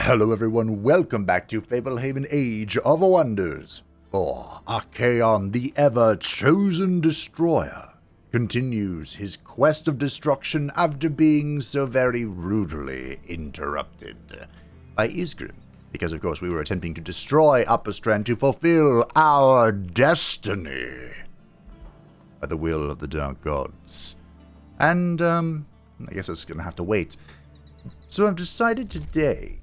Hello everyone, welcome back to Fablehaven Age of Wonders, for Archaon, the ever-chosen destroyer, continues his quest of destruction after being so very rudely interrupted by Isgrimm, because of course we were attempting to destroy Upper Strand to fulfill our destiny by the will of the Dark Gods. And, I guess it's gonna have to wait. So I've decided today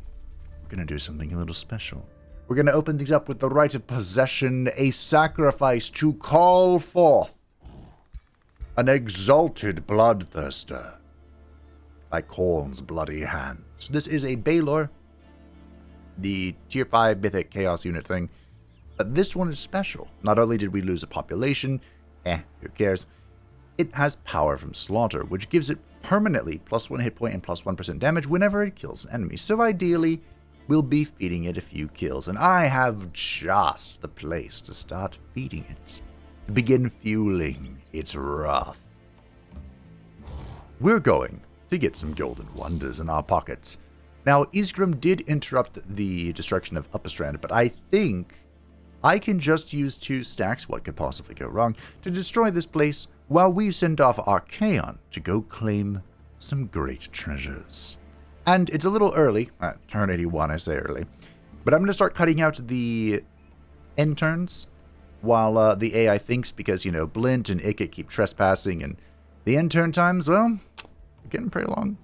going to do something a little special. We're going to open things up with the rite of possession, a sacrifice to call forth an exalted bloodthirster by Khorne's bloody hands. This is a Baylor, the tier 5 mythic chaos unit thing, but this one is special. Not only did we lose a population, who cares, it has power from slaughter, which gives it permanently +1 hit point and +1% damage whenever it kills an enemy. So ideally, we'll be feeding it a few kills, and I have just the place to start feeding it, to begin fueling its wrath. We're going to get some golden wonders in our pockets. Now, Isgrimm did interrupt the destruction of Upper Strand, but I think I can just use 2 stacks, what could possibly go wrong, to destroy this place while we send off Archaon to go claim some great treasures. And it's a little early, turn 81 I say early, but I'm going to start cutting out the end turns while the AI thinks, because, you know, Blint and Ikit keep trespassing, and the end turn times, well, getting pretty long.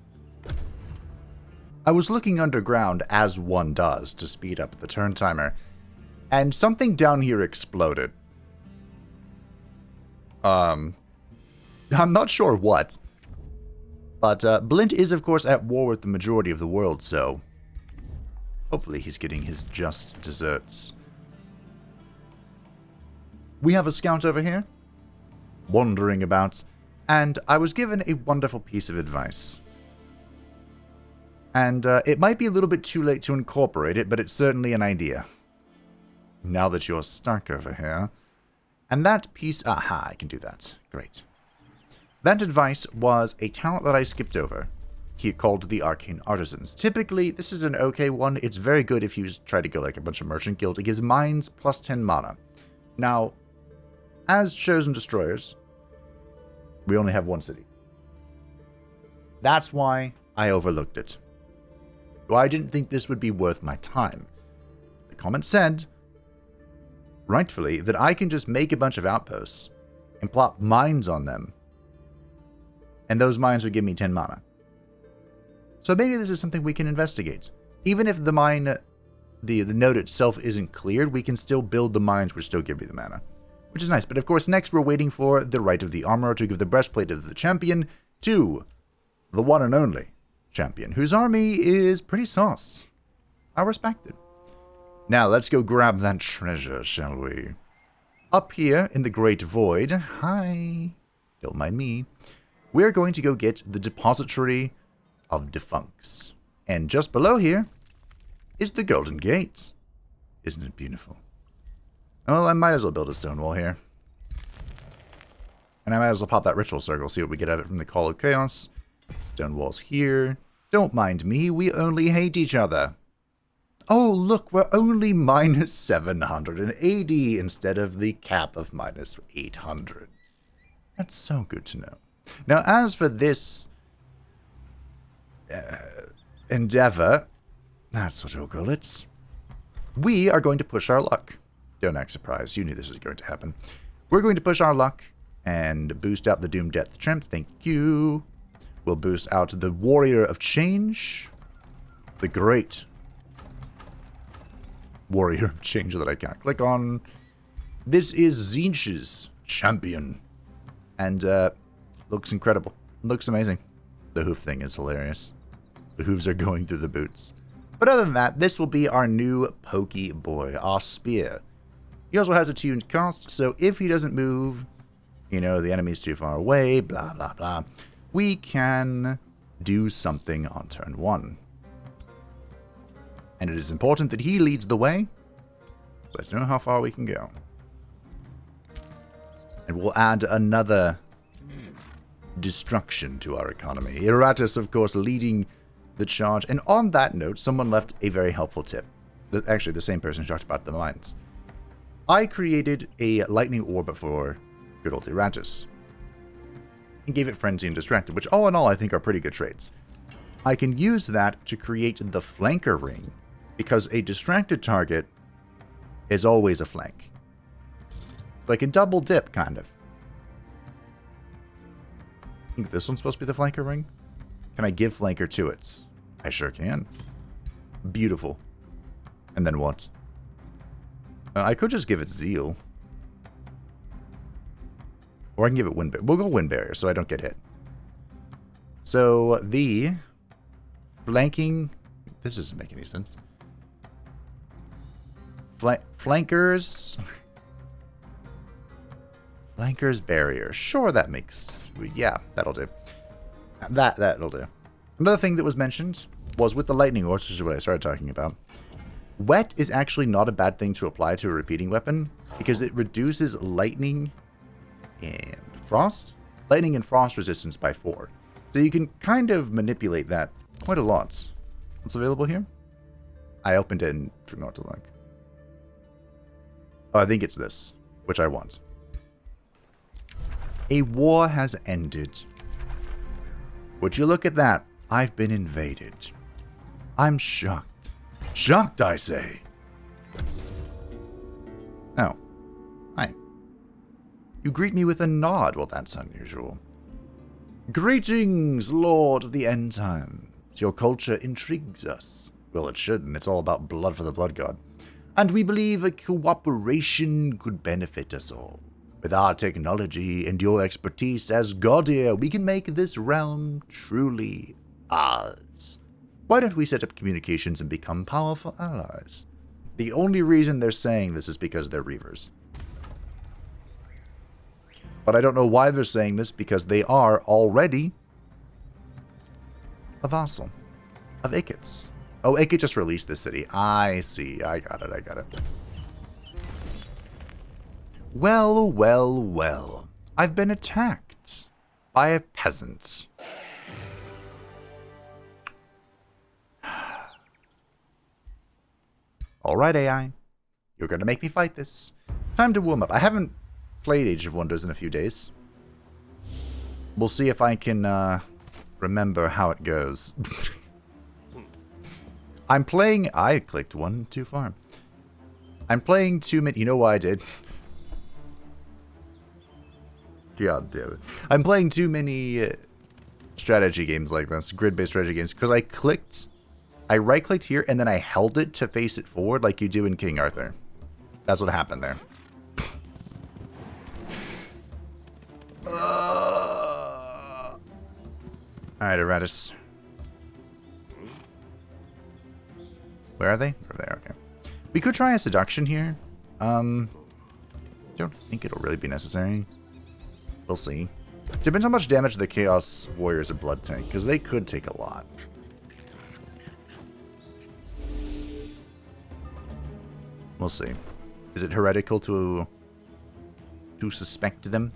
I was looking underground, as one does, to speed up the turn timer, and something down here exploded. I'm not sure what. But Blint is, of course, at war with the majority of the world, so hopefully he's getting his just desserts. We have a scout over here, wandering about, and I was given a wonderful piece of advice. And it might be a little bit too late to incorporate it, but it's certainly an idea. Now that you're stuck over here. And that piece... Aha, I can do that. Great. That advice was a talent that I skipped over, called the Arcane Artisans. Typically, this is an okay one. It's very good if you try to go like a bunch of merchant guild. It gives mines +10 mana. Now, as chosen destroyers, we only have 1 city. That's why I overlooked it. Well, I didn't think this would be worth my time. The comment said, rightfully, that I can just make a bunch of outposts and plop mines on them, and those mines would give me 10 mana. So maybe this is something we can investigate. Even if the mine, the node itself isn't cleared, we can still build the mines which still give you the mana, which is nice. But of course, next we're waiting for the right of the armor to give the breastplate of the champion to the one and only champion, whose army is pretty sauce. I respect it. Now let's go grab that treasure, shall we? Up here in the Great Void, hi, don't mind me, we're going to go get the Depository of Defuncts. And just below here is the Golden Gate. Isn't it beautiful? Well, I might as well build a stone wall here. And I might as well pop that ritual circle, see what we get out of it from the Call of Chaos. Stone walls here. Don't mind me, we only hate each other. Oh, look, we're only -780 instead of the cap of -800. That's so good to know. Now, as for this endeavor, that's what we'll call it, we are going to push our luck. Don't act surprised, you knew this was going to happen. We're going to push our luck and boost out the Doom Death Tramp, thank you. We'll boost out the Warrior of Change, the great Warrior of Change that I can't click on. This is Tzeentch's champion, and looks incredible. Looks amazing. The hoof thing is hilarious. The hooves are going through the boots. But other than that, this will be our new pokey boy, our spear. He also has a tuned cost, so if he doesn't move, you know, the enemy's too far away, blah, blah, blah, we can do something on turn 1. And it is important that he leads the way, so let's know how far we can go. And we'll add another destruction to our economy. Iratus, of course, leading the charge. And on that note, someone left a very helpful tip. Actually, the same person who talked about the mines. I created a lightning orb for good old Eratus. And gave it Frenzy and Distracted, which all in all I think are pretty good traits. I can use that to create the Flanker Ring, because a distracted target is always a flank. Like a double dip, kind of. I think this one's supposed to be the Flanker Ring. Can I give Flanker to it? I sure can. Beautiful. And then what? I could just give it Zeal. Or I can give it Wind Barrier. We'll go Wind Barrier so I don't get hit. So the flanking... This doesn't make any sense. Flankers... Flankers Barrier. Sure, that makes... Yeah, that'll do. That'll do. Another thing that was mentioned was with the Lightning Orb, which is what I started talking about. Wet is actually not a bad thing to apply to a repeating weapon, because it reduces lightning and frost? Lightning and frost resistance by 4. So you can kind of manipulate that quite a lot. What's available here? I opened it and forgot what to look. Oh, I think it's this, which I want. A war has ended. Would you look at that? I've been invaded. I'm shocked. Shocked, I say. Oh. Hi. You greet me with a nod. Well, that's unusual. Greetings, Lord of the End Times. Your culture intrigues us. Well, it shouldn't. It's all about blood for the Blood God. And we believe a cooperation could benefit us all. With our technology and your expertise as Gaudier, we can make this realm truly ours. Why don't we set up communications and become powerful allies? The only reason they're saying this is because they're Reavers. But I don't know why they're saying this, because they are already a vassal of Ikit's. Oh, Ikit just released this city. I see. I got it. Well, well, well. I've been attacked by a peasant. Alright, AI. You're gonna make me fight this. Time to warm up. I haven't played Age of Wonders in a few days. We'll see if I can remember how it goes. I'm playing... I clicked one too far. I'm playing too many... You know why I did? God damn it. I'm playing too many strategy games like this. Grid-based strategy games. Because I right-clicked here, and then I held it to face it forward like you do in King Arthur. That's what happened there. Alright, Eratus. Where are they? Over there, okay. We could try a seduction here. Don't think it'll really be necessary. We'll see. Depends how much damage the Chaos Warriors of Blood tank, because they could take a lot. We'll see. Is it heretical to suspect them?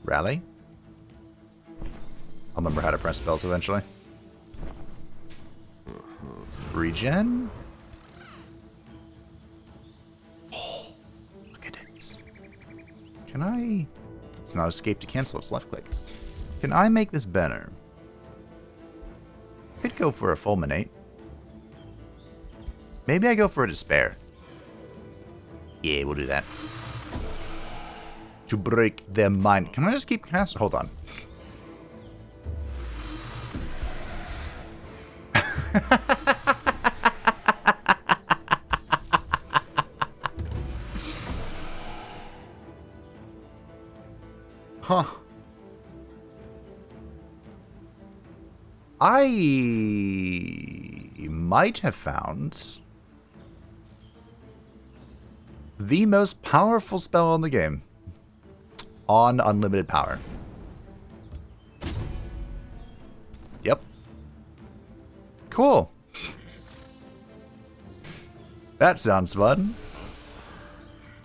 Rally? I'll remember how to press spells eventually. Regen? Oh, look at it. Can I... It's not escape to cancel, it's left click. Can I make this better? Could go for a fulminate. Maybe I go for a despair. Yeah, we'll do that. To break their mind. Can I just keep casting? Hold on. Huh. I might have found the most powerful spell in the game on unlimited power. Yep. Cool. That sounds fun.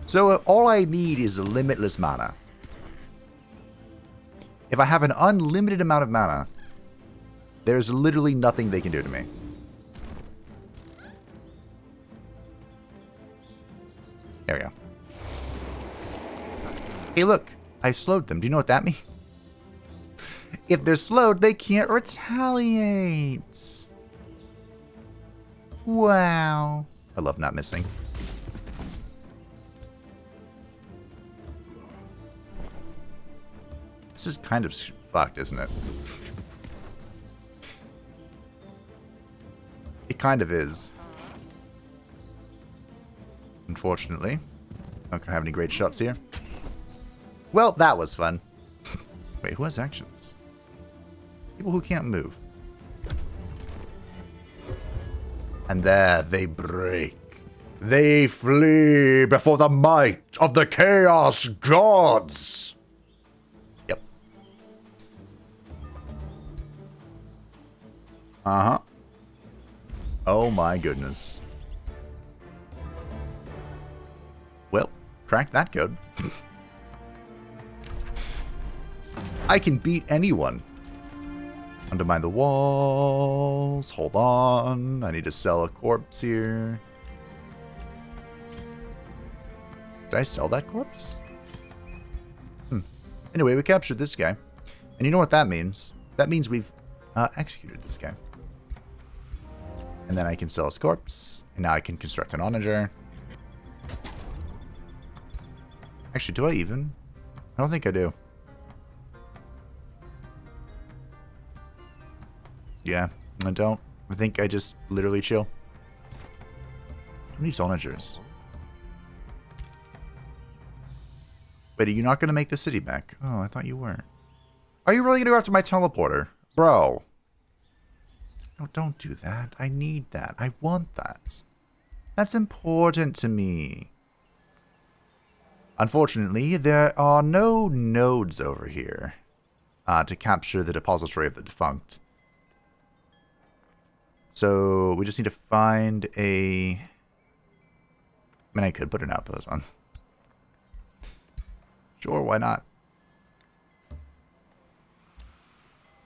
So all I need is limitless mana. If I have an unlimited amount of mana, There's literally nothing they can do to me. There we go. Hey, look. I slowed them. Do you know what that means? If they're slowed, they can't retaliate. Wow. I love not missing. This is kind of fucked, isn't it? It kind of is. Unfortunately. Not gonna have any great shots here. Well, that was fun. Wait, who has actions? People who can't move. And there they break. They flee before the might of the Chaos Gods. Yep. Uh-huh. Oh my goodness. Well, cracked that code. I can beat anyone. Undermine the walls. Hold on. I need to sell a corpse here. Did I sell that corpse? Anyway, we captured this guy. And you know what that means? That means we've executed this guy. And then I can sell his corpse. And now I can construct an onager. Actually, do I even? I don't think I do. Yeah, I don't. I think I just literally chill. Who needs onagers? Wait, are you not going to make the city back? Oh, I thought you were. Are you really going to go after my teleporter? Bro. No, don't do that. I need that. I want that. That's important to me. Unfortunately, there are no nodes over here to capture the depository of the defunct. So we just need to find a... I mean, I could put an outpost on. Sure, why not?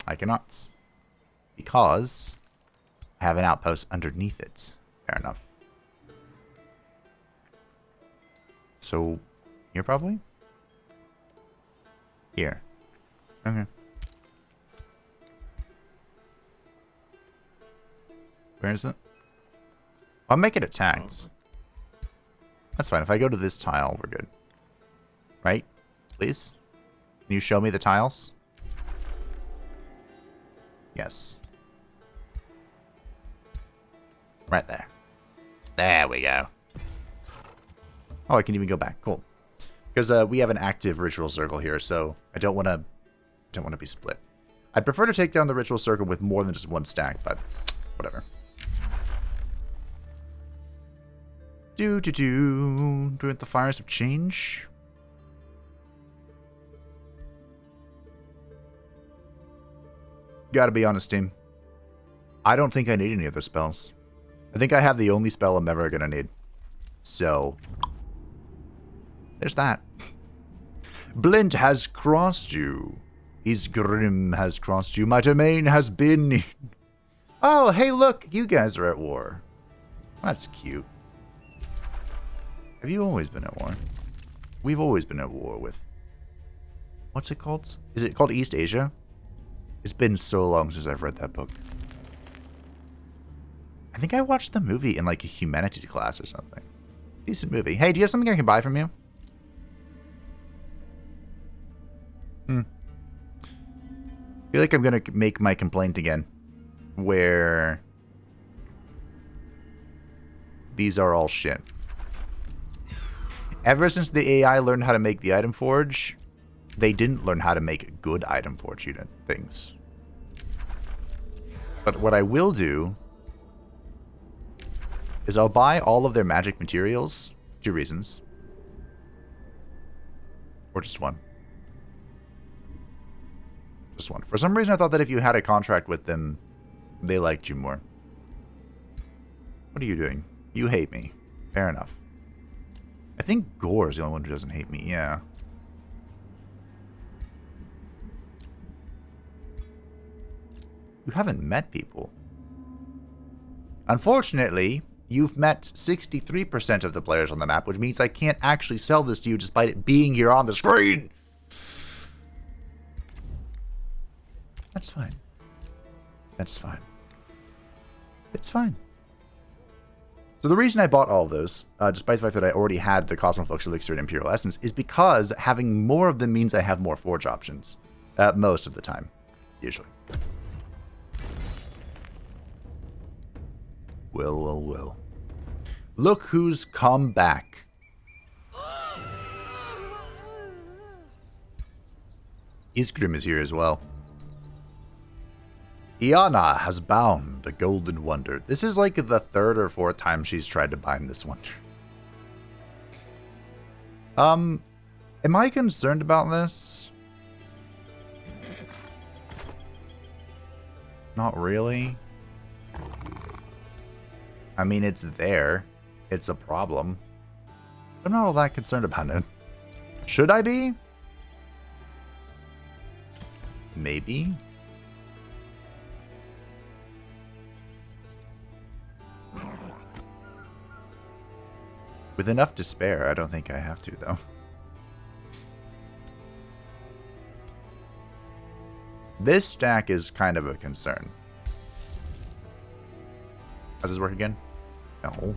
I cannot. Because I have an outpost underneath it. Fair enough. So, here probably? Here. Okay. Where is it? I'll make it attacked. That's fine. If I go to this tile, we're good. Right? Please? Can you show me the tiles? Yes. Right there. There we go. Oh, I can even go back. Cool. Because we have an active ritual circle here, so I don't want to be split. I'd prefer to take down the ritual circle with more than just one stack, but whatever. Doing the fires of change. Gotta be honest, team. I don't think I need any other spells. I think I have the only spell I'm ever gonna need. So, there's that. Blight has crossed you. Isgrimm has crossed you. My domain has been... Oh, hey, look. You guys are at war. That's cute. Have you always been at war? We've always been at war with... What's it called? Is it called East Asia? It's been so long since I've read that book. I think I watched the movie in like a humanities class or something. Decent movie. Hey, do you have something I can buy from you? I feel like I'm going to make my complaint again. Where these are all shit. Ever since the AI learned how to make the item forge, they didn't learn how to make good item forge unit things. But what I will do is I'll buy all of their magic materials. 2 reasons. Or just one. Just one. For some reason I thought that if you had a contract with them, they liked you more. What are you doing? You hate me. Fair enough. I think Gore's the only one who doesn't hate me, yeah. You haven't met people. Unfortunately, you've met 63% of the players on the map, which means I can't actually sell this to you despite it being here on the screen. That's fine. That's fine. It's fine. So the reason I bought all of those, despite the fact that I already had the Cosmoflux Elixir and Imperial Essence, is because having more of them means I have more forge options. Most of the time. Usually. Well. Look who's come back. Isgrimm is here as well. Iana has bound a golden wonder. This is like the third or fourth time she's tried to bind this wonder. Am I concerned about this? Not really. I mean, it's there. It's a problem. I'm not all that concerned about it. Should I be? Maybe. With enough to spare, I don't think I have to, though. This stack is kind of a concern. Does this work again? No.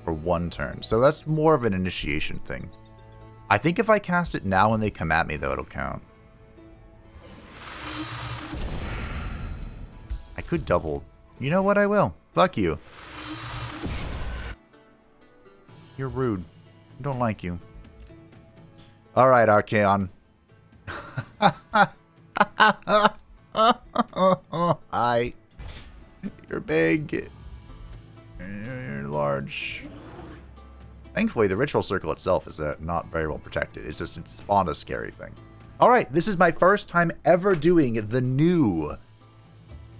For one turn. So that's more of an initiation thing. I think if I cast it now when they come at me, though, it'll count. I could double. You know what? I will. Fuck you. You're rude. I don't like you. Alright, Archaon. Hi. You're big. You're large. Thankfully, the ritual circle itself is not very well protected. It's just, it spawned a scary thing. Alright, this is my first time ever doing the new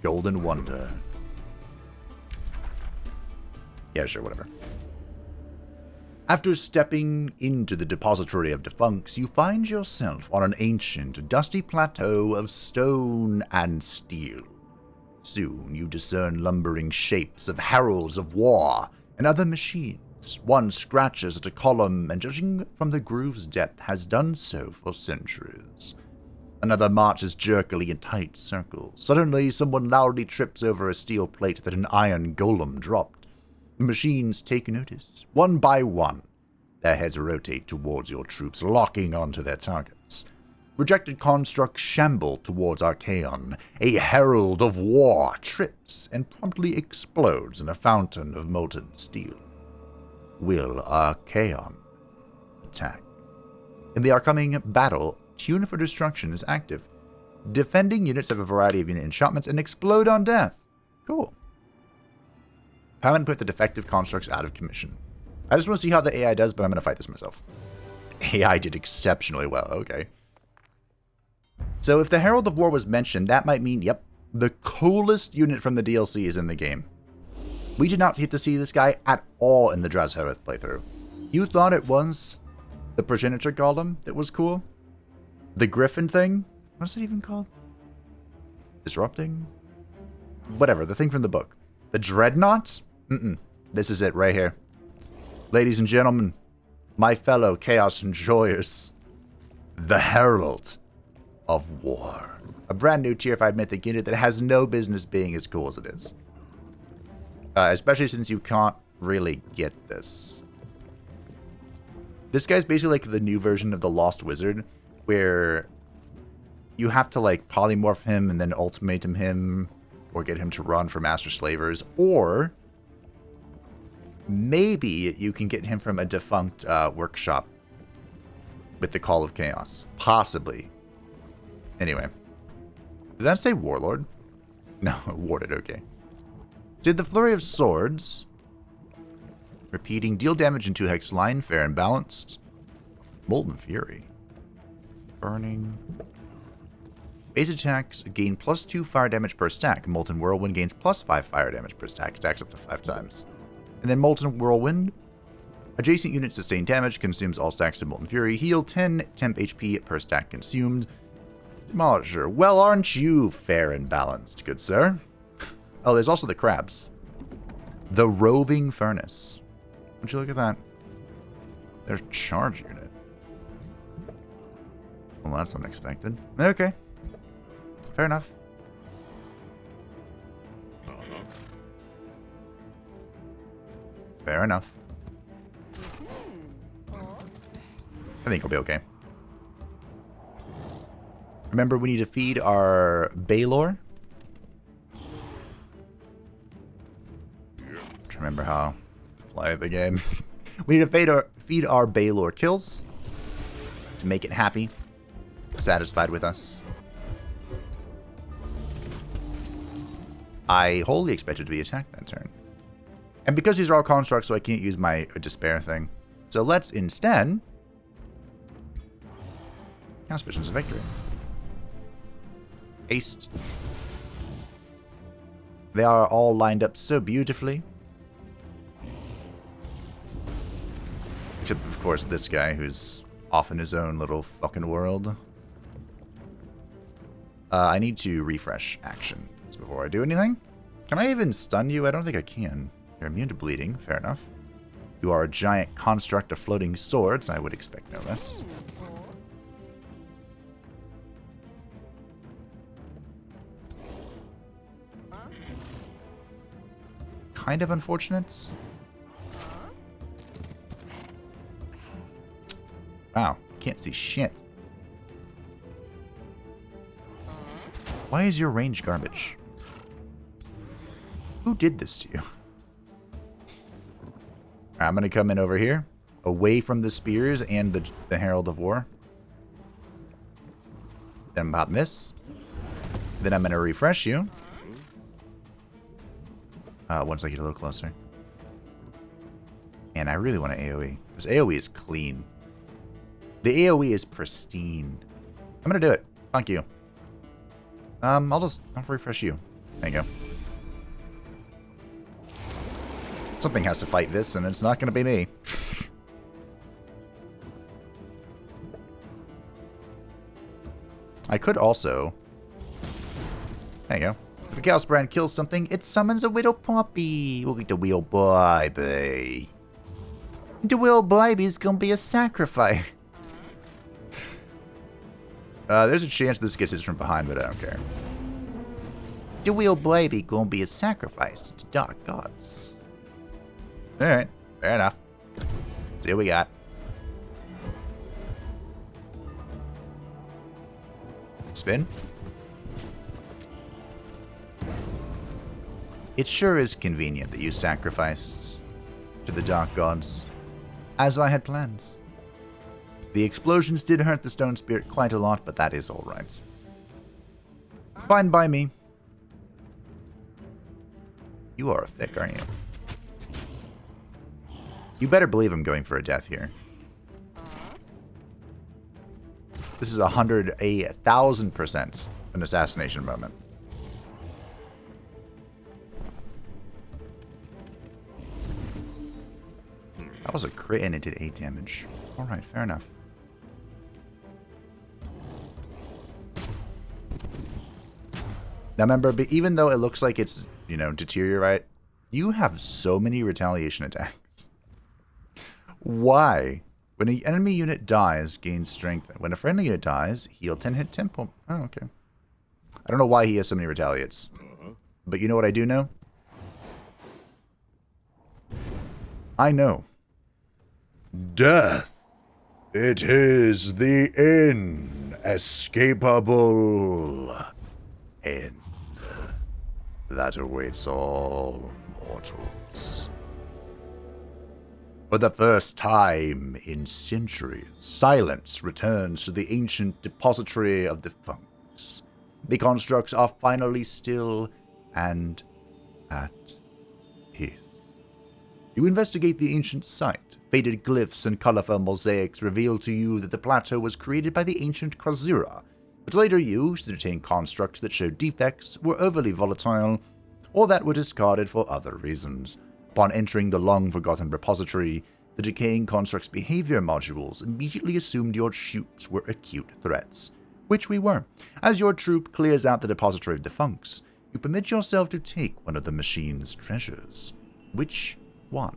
Golden Wonder. Yeah, sure, whatever. After stepping into the depository of defuncts, you find yourself on an ancient, dusty plateau of stone and steel. Soon you discern lumbering shapes of heralds of war and other machines. One scratches at a column and, judging from the groove's depth, has done so for centuries. Another marches jerkily in tight circles. Suddenly, someone loudly trips over a steel plate that an iron golem dropped. The machines take notice. One by one, their heads rotate towards your troops, locking onto their targets. Rejected constructs shamble towards Archaon. A herald of war trips and promptly explodes in a fountain of molten steel. Will Archaon attack? In the upcoming battle, Tune for Destruction is active. Defending units have a variety of unit enchantments and explode on death. Cool. Permanent put the defective constructs out of commission. I just want to see how the AI does, but I'm going to fight this myself. AI did exceptionally well. Okay. So if the Herald of War was mentioned, that might mean, yep, the coolest unit from the DLC is in the game. We did not get to see this guy at all in the Drazhoeth playthrough. You thought it was the Progenitor Golem that was cool? The Griffin thing? What's it even called? Disrupting? Whatever, the thing from the book. The Dreadnought? This is it right here. Ladies and gentlemen, my fellow Chaos Enjoyers, the Herald of War. A brand new tier 5 mythic unit that has no business being as cool as it is. Especially since you can't really get this. This guy's basically like the new version of the Lost Wizard, where you have to like polymorph him and then ultimatum him, or get him to run for Master Slavers, or maybe you can get him from a defunct workshop with the Call of Chaos. Possibly. Anyway. Did that say Warlord? No, Warded, okay. Did the Flurry of Swords. Repeating, deal damage in 2 hex line, fair and balanced. Molten Fury. Burning. Base attacks gain +2 fire damage per stack. Molten Whirlwind gains +5 fire damage per stack. Stacks up to 5 times. And then Molten Whirlwind. Adjacent units sustain damage. Consumes all stacks of Molten Fury. Heal 10 temp HP per stack consumed. Demolisher. Well, aren't you fair and balanced, good sir? Oh, there's also the crabs. The roving furnace. Would you look at that? Their charge unit. Well, that's unexpected. Okay. Fair enough. Fair enough. I think we'll be okay. Remember, we need to feed our Baylor. Remember how to play the game. We need to feed our Baylor kills to make it happy, satisfied with us. I wholly expected to be attacked that turn. And because these are all constructs, so I can't use my despair thing. So let's instead cast Visions of Victory. Haste. They are all lined up so beautifully. Except, of course, this guy who's off in his own little fucking world. I need to refresh actions before I do anything. Can I even stun you? I don't think I can. You're immune to bleeding. Fair enough. You are a giant construct of floating swords. I would expect no less. Kind of unfortunate. Wow, can't see shit. Why is your range garbage? Who did this to you? I'm going to come in over here, away from the spears and the Herald of War. Then pop this. Then I'm going to refresh you. Once I get a little closer. And I really want to AoE. This AoE is clean. The AoE is pristine. I'm going to do it. Thank you. I'll refresh you. There you go. Something has to fight this, and it's not going to be me. I could also... There you go. If a Chaos Brand kills something, it summons a Widow Puppy. We'll get the Widow Baby. The Widow Baby's going to be a sacrifice. There's a chance this gets hit from behind, but I don't care. The Widow Baby going to be a sacrifice to the dark gods. Alright, fair enough. See what we got. Spin. It sure is convenient that you sacrificed to the dark gods, as I had planned. The explosions did hurt the stone spirit quite a lot, but that is alright. Fine by me. You are thick, aren't you? You better believe I'm going for a death here. This is 1,000% an assassination moment. That was a crit and it did 8 damage. Alright, fair enough. Now remember, but even though it looks like it's, you know, deteriorate, you have so many retaliation attacks. Why? When an enemy unit dies, gain strength. When a friendly unit dies, heal 10 hit tempo. Oh, okay. I don't know why he has so many retaliates. But you know what I do know? I know. Death. It is the inescapable end that awaits all mortals. For the first time in centuries, silence returns to the ancient depository of defuncts. The constructs are finally still and at peace. You investigate the ancient site. Faded glyphs and colorful mosaics reveal to you that the plateau was created by the ancient Krazira, but later used to detain constructs that showed defects, were overly volatile, or that were discarded for other reasons. Upon entering the long-forgotten repository, the decaying construct's behavior modules immediately assumed your shoots were acute threats. Which we were. As your troop clears out the depository of defuncts, you permit yourself to take one of the machine's treasures. Which one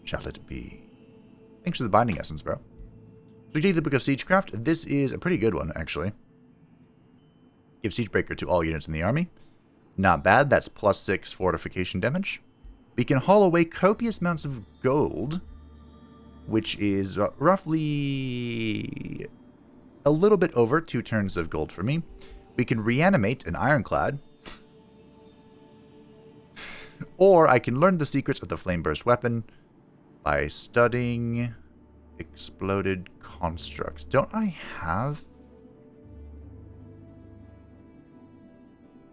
shall it be? Thanks for the binding essence, bro. So you take the Book of Siegecraft. This is a pretty good one, actually. Give Siegebreaker to all units in the army. Not bad. That's +6 fortification damage. We can haul away copious amounts of gold, which is roughly a little bit over 2 turns of gold for me. We can reanimate an Ironclad. Or I can learn the secrets of the Flameburst weapon by studying exploded constructs. Don't I have...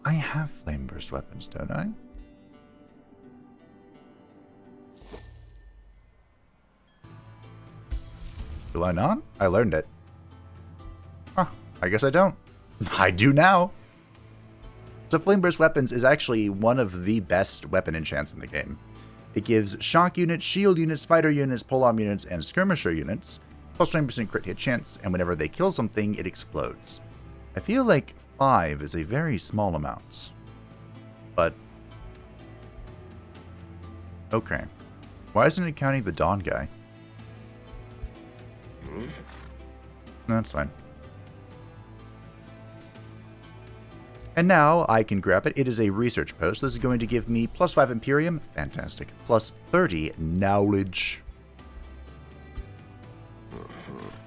I have Flameburst weapons, don't I? Do I not? I learned it. Huh, I guess I don't. I do now. So Flameburst Weapons is actually one of the best weapon enchants in the game. It gives shock units, shield units, fighter units, pole-arm units, and skirmisher units plus 20% crit hit chance, and whenever they kill something, it explodes. I feel like 5 is a very small amount. But... okay. Why isn't it counting the Dawn guy? No, that's fine. And now I can grab it. It is a research post. This is going to give me +5 Imperium. Fantastic. +30 knowledge.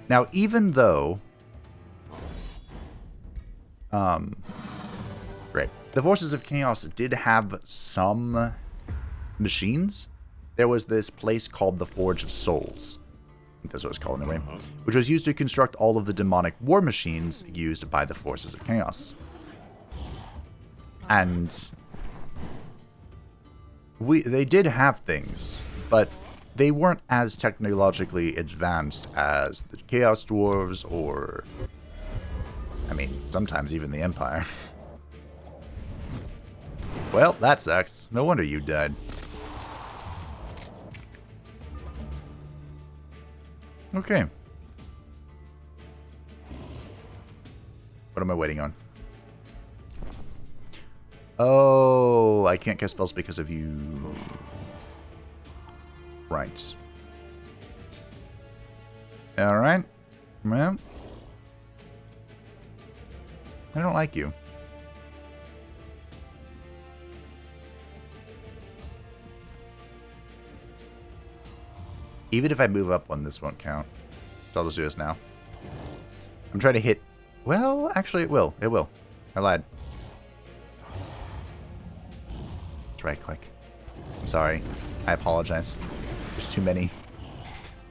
Now, even though... great. The Forces of Chaos did have some machines. There was this place called the Forge of Souls. I think that's what it's called anyway. Which was used to construct all of the demonic war machines used by the Forces of Chaos. And they did have things, but they weren't as technologically advanced as the Chaos Dwarves or, I mean, sometimes even the Empire. Well, that sucks. No wonder you died. Okay. What am I waiting on? Oh, I can't cast spells because of you. Right. Alright. Well, I don't like you. Even if I move up one, this won't count. So I'll just do this now. I'm trying to hit... well, actually it will. It will. I lied. Right click. I'm sorry. I apologize. There's too many.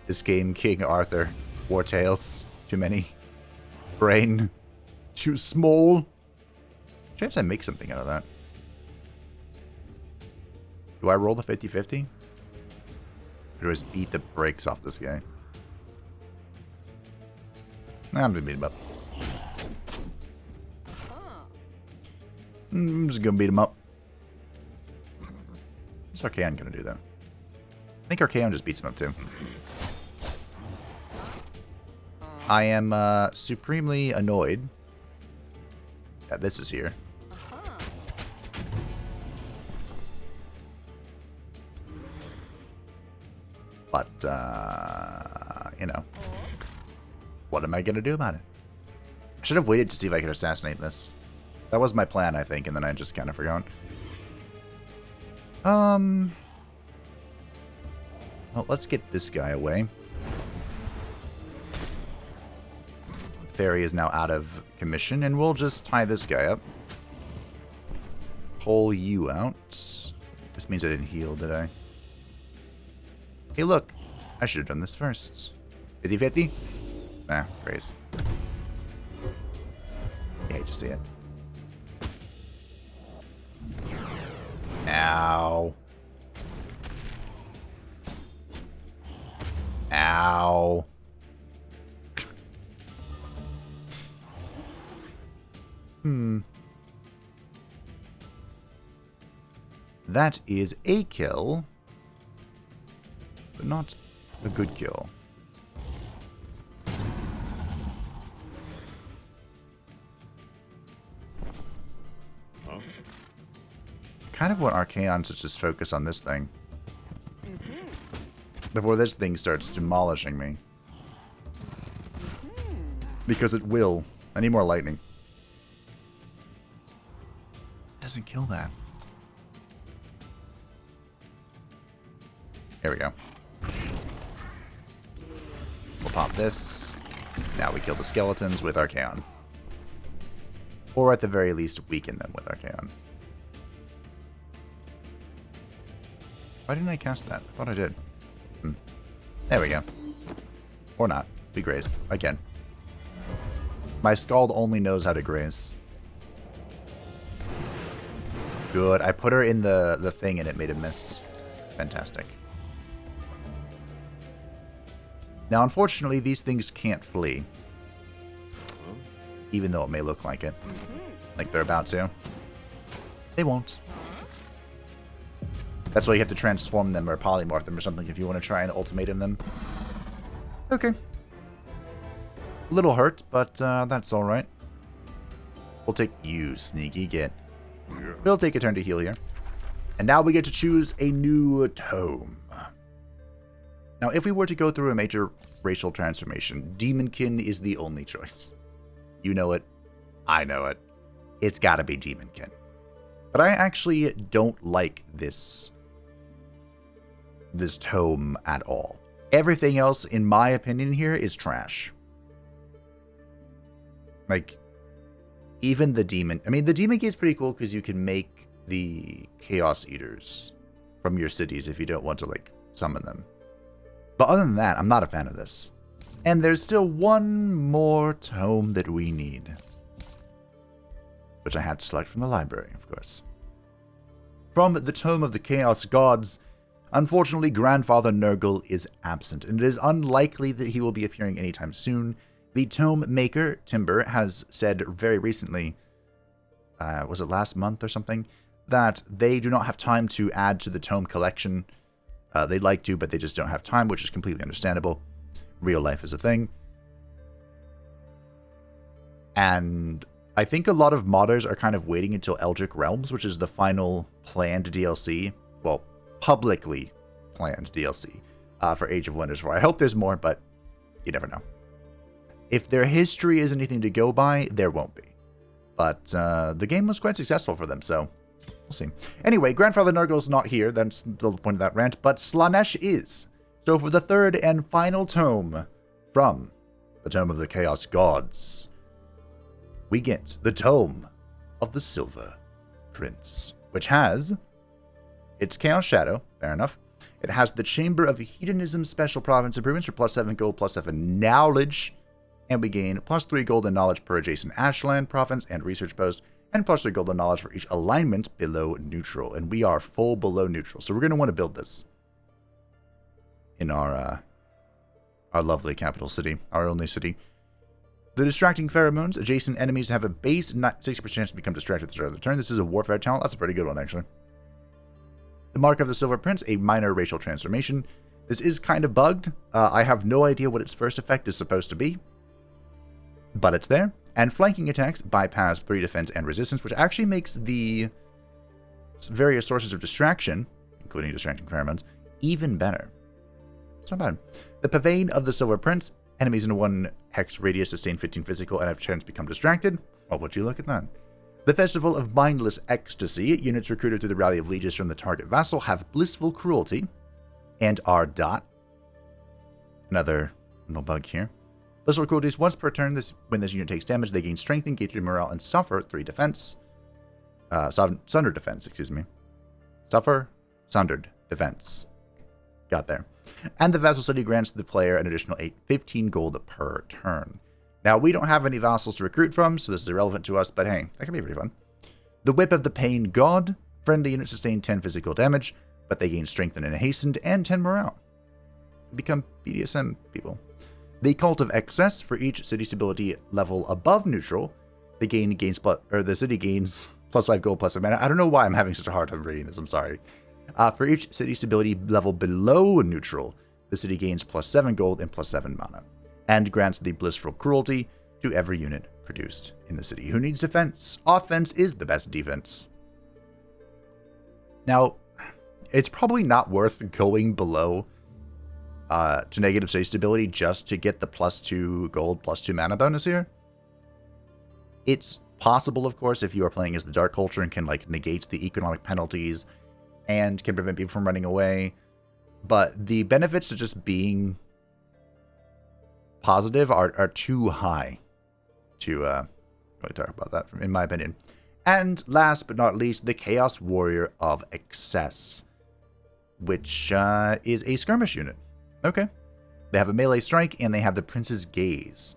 This game, King Arthur, War Tales, too many. Brain, too small. Chance I make something out of that. Do I roll the 50-50? Or do I just beat the brakes off this guy? Nah, I'm gonna beat him up. I'm just gonna beat him up. What's Archaon gonna do, though? I think Archaon just beats him up, too. I am supremely annoyed that this is here. But, you know. What am I gonna do about it? I should have waited to see if I could assassinate this. That was my plan, I think, and then I just kind of forgot. Well, let's get this guy away. Fairy is now out of commission, and we'll just tie this guy up. Pull you out. This means I didn't heal, did I? Hey, look. I should have done this first. 50-50? Nah, praise. You hate to see it. Ow. Ow. That is a kill, but not a good kill. kind of want Archaon to just focus on this thing. Before this thing starts demolishing me. Because it will. I need more lightning. Doesn't kill that. Here we go. We'll pop this. Now we kill the skeletons with Archaon. Or at the very least, weaken them with Archaon. Why didn't I cast that? I thought I did. There we go. Or not. We grazed. Again. My Scald only knows how to graze. Good. I put her in the thing and it made a miss. Fantastic. Now, unfortunately, these things can't flee. Even though it may look like it. Like they're about to. They won't. That's why you have to transform them or polymorph them or something if you want to try and ultimatum them. Okay. Little hurt, but that's alright. We'll take you, sneaky git. We'll take a turn to heal here. And now we get to choose a new tome. Now, if we were to go through a major racial transformation, Demonkin is the only choice. You know it. I know it. It's gotta be Demonkin. But I actually don't like this tome at all. Everything else, in my opinion here, is trash. Like, even the demon... I mean, the demon key is pretty cool because you can make the Chaos Eaters from your cities if you don't want to, like, summon them. But other than that, I'm not a fan of this. And there's still one more tome that we need. Which I had to select from the library, of course. From the Tome of the Chaos Gods, unfortunately, Grandfather Nurgle is absent, and it is unlikely that he will be appearing anytime soon. The tome maker, Timber, has said very recently, was it last month or something, that they do not have time to add to the tome collection. They'd like to, but they just don't have time, which is completely understandable. Real life is a thing. And I think a lot of modders are kind of waiting until Eldritch Realms, which is the final planned DLC. Well, publicly planned DLC for Age of Wonders 4. I hope there's more, but you never know. If their history is anything to go by, there won't be. But the game was quite successful for them, so we'll see. Anyway, Grandfather Nurgle's not here. That's the point of that rant. But Slaanesh is. So for the third and final tome from the Tome of the Chaos Gods, we get the Tome of the Silver Prince, which has its Chaos Shadow, fair enough. It has the Chamber of Hedonism Special Province Improvements for +7 gold, +7 knowledge, and we gain +3 gold and knowledge per adjacent Ashland province and research post, and +3 gold and knowledge for each alignment below neutral. And we are full below neutral, so we're going to want to build this in our lovely capital city, our only city. The distracting pheromones. Adjacent enemies have a base 60% chance to become distracted at the start of the turn. This is a warfare talent. That's a pretty good one, actually. The Mark of the Silver Prince, a minor racial transformation. This is kind of bugged. I have no idea what its first effect is supposed to be, but it's there. And flanking attacks bypass 3 defense and resistance, which actually makes the various sources of distraction, including distracting pheromones, even better. It's not bad. The Pavane of the Silver Prince. Enemies in a 1 hex radius sustain 15 physical and have chance to become distracted. Well, would you look at that? The Festival of Mindless Ecstasy. Units recruited through the Rally of Lieges from the target vassal have Blissful Cruelty and are dot. Another little bug here. Blissful Cruelty is once per turn. When this unit takes damage, they gain strength, engage 3 morale, and suffer 3 defense. Sundered defense, excuse me. Suffer, sundered defense. Got there. And the Vassal City grants the player an additional 15 gold per turn. Now, we don't have any vassals to recruit from, so this is irrelevant to us, but hey, that can be pretty fun. The Whip of the Pain God. Friendly units sustain 10 physical damage, but they gain strengthened and hastened, and 10 morale. Become BDSM people. The Cult of Excess. For each city stability level above neutral, the city gains +5 gold, +1 mana. I don't know why I'm having such a hard time reading this, I'm sorry. For each city stability level below neutral, the city gains +7 gold and +7 mana, and grants the Blissful Cruelty to every unit produced in the city. Who needs defense? Offense is the best defense. Now, it's probably not worth going below to negative state stability just to get the +2 gold, +2 mana bonus here. It's possible, of course, if you are playing as the Dark Culture and can like negate the economic penalties and can prevent people from running away. But the benefits to just being positive are too high to really talk about that, in my opinion. And last but not least, the Chaos Warrior of Excess, which is a skirmish unit. Okay. They have a melee strike, and they have the Prince's Gaze.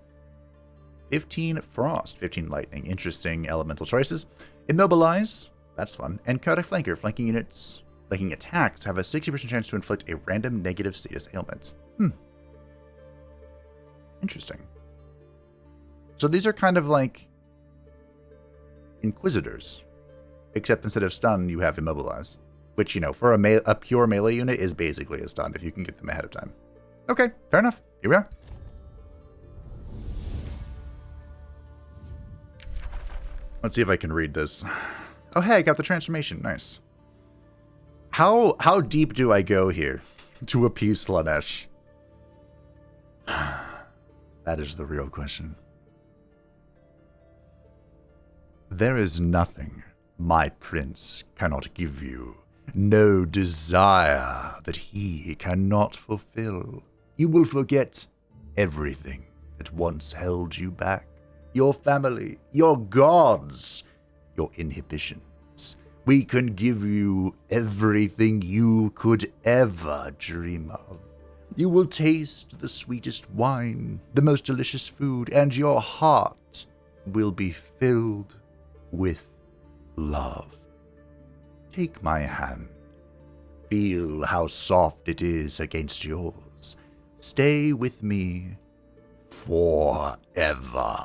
15 Frost, 15 Lightning. Interesting elemental choices. Immobilize, that's fun. And Chaotic Flanker, flanking units, flanking attacks have a 60% chance to inflict a random negative status ailment. Interesting. So these are kind of like Inquisitors, except instead of stun, you have Immobilize. Which, you know, for a pure melee unit is basically a stun if you can get them ahead of time. Okay, fair enough. Here we are. Let's see if I can read this. Oh, hey, I got the transformation. Nice. How deep do I go here to appease Slaanesh? That is the real question. There is nothing my prince cannot give you. No desire that he cannot fulfill. You will forget everything that once held you back. Your family, your gods, your inhibitions. We can give you everything you could ever dream of. You will taste the sweetest wine, the most delicious food, and your heart will be filled with love. Take my hand. Feel how soft it is against yours. Stay with me forever.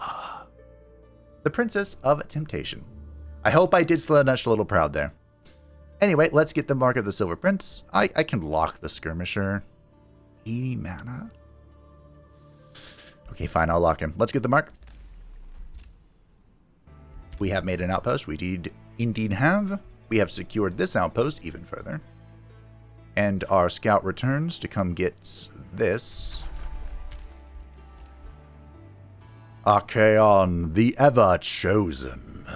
The Princess of Temptation. I hope I did Slaanesh a little proud there. Anyway, let's get the Mark of the Silver Prince. I can lock the Skirmisher. 80 mana? Okay, fine, I'll lock him. Let's get the mark. We have made an outpost. We indeed have. We have secured this outpost even further. And our scout returns to come get this. Archaon, the ever-chosen.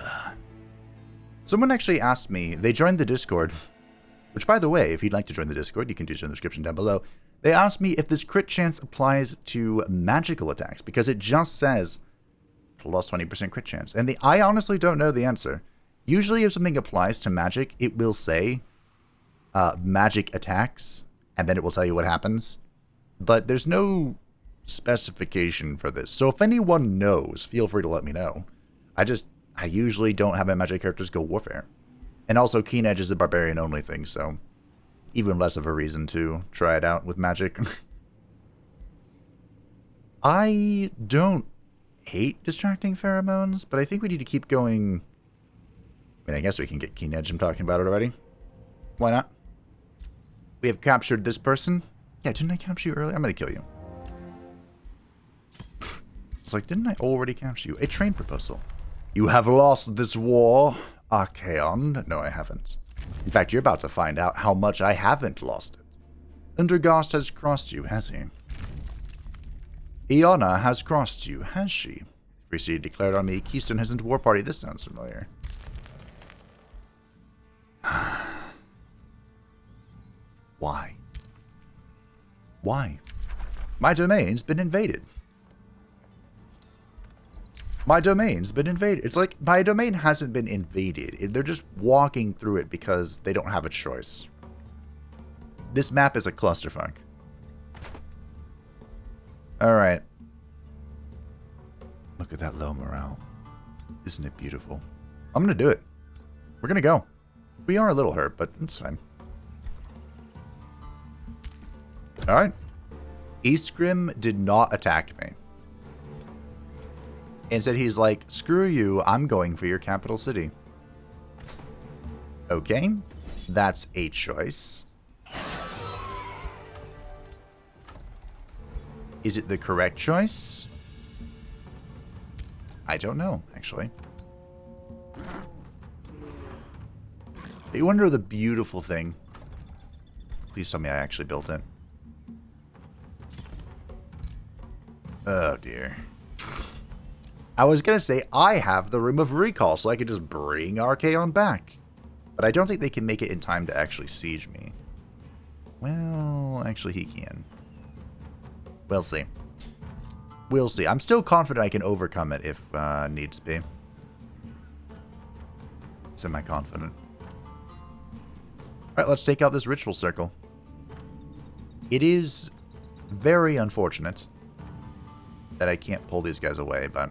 Someone actually asked me, they joined the Discord, which, by the way, if you'd like to join the Discord, you can do so in the description down below. They asked me if this crit chance applies to magical attacks, because it just says plus 20% crit chance. And I honestly don't know the answer. Usually if something applies to magic, it will say magic attacks, and then it will tell you what happens. But there's no specification for this. So if anyone knows, feel free to let me know. I usually don't have my magic characters go warfare. And also Keen Edge is a barbarian only thing, so even less of a reason to try it out with magic. I don't hate distracting pheromones, but I think we need to keep going. I mean, I guess we can get Keen Edge. I'm talking about it already. Why not? We have captured this person. Yeah, didn't I capture you earlier? I'm going to kill you. It's like, didn't I already capture you? A train proposal. You have lost this war, Archaon. No, I haven't. In fact, you're about to find out how much I haven't lost it. Undergast has crossed you, has he? Iona has crossed you, has she? Free City declared on me. Keystone has into war party. This sounds familiar. Why? Why? My domain's been invaded. My domain's been invaded. It's like, my domain hasn't been invaded. They're just walking through it because they don't have a choice. This map is a clusterfuck. Alright. Look at that low morale. Isn't it beautiful? I'm gonna do it. We're gonna go. We are a little hurt, but it's fine. Alright. Isgrimm did not attack me. Instead, he's like, screw you, I'm going for your capital city. Okay. That's a choice. Is it the correct choice? I don't know, actually. You want to know the beautiful thing? Please tell me I actually built it. Oh, dear. I was going to say, I have the Room of Recall, so I could just bring Archaon back. But I don't think they can make it in time to actually siege me. Well, actually he can. We'll see. We'll see. I'm still confident I can overcome it if needs be. Semi-confident. Alright, let's take out this ritual circle. It is very unfortunate that I can't pull these guys away, but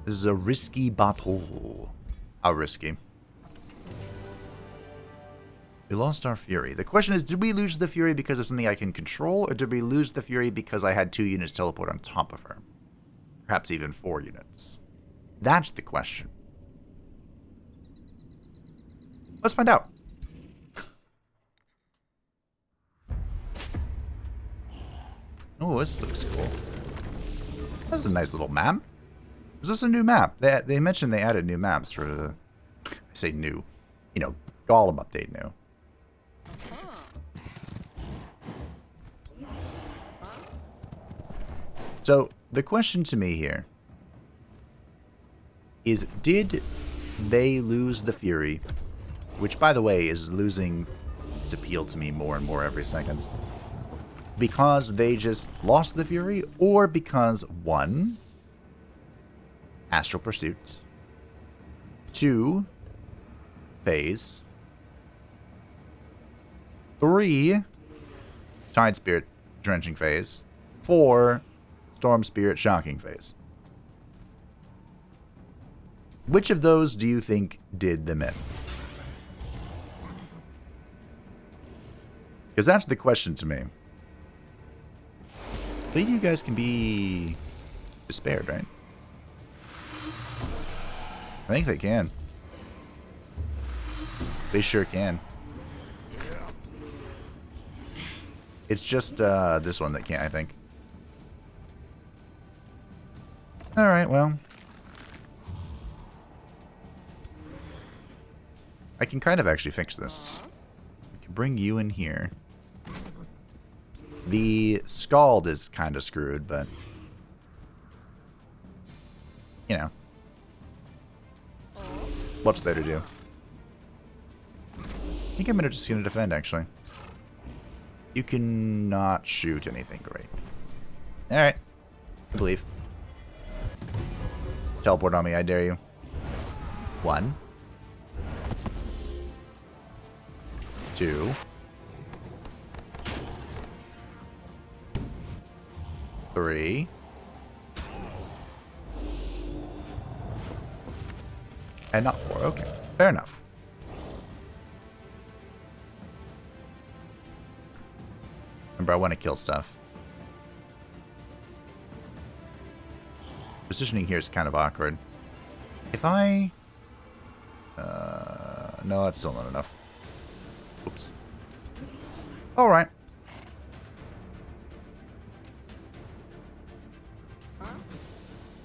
this is a risky battle. How risky? We lost our Fury. The question is, did we lose the Fury because of something I can control, or did we lose the Fury because I had 2 units teleport on top of her? Perhaps even 4 units. That's the question. Let's find out. Oh, this looks cool. That's a nice little map. Is this a new map? They mentioned they added new maps for the... I say new. You know, Golem update new. So, the question to me here is, did they lose the Fury? Which, by the way, is losing its appeal to me more and more every second. Because they just lost the Fury, or because, 1, Astral Pursuit, 2, Phase, 3, Tide Spirit Drenching Phase, 4, Storm Spirit Shocking Phase. Which of those do you think did them in? Because that's the question to me. I think you guys can be despaired, right? I think they can. They sure can. It's just this one that can't, I think. Alright, well. I can kind of actually fix this. I can bring you in here. The Scald is kind of screwed, but... you know. What's there to do? I think I'm just going to defend, actually. You cannot shoot anything great. Alright. I believe. Teleport on me, I dare you. 1. 2. 3. And not 4. Okay. Fair enough. Remember, I want to kill stuff. Positioning here is kind of awkward. If I... no, that's still not enough. Oops. Alright.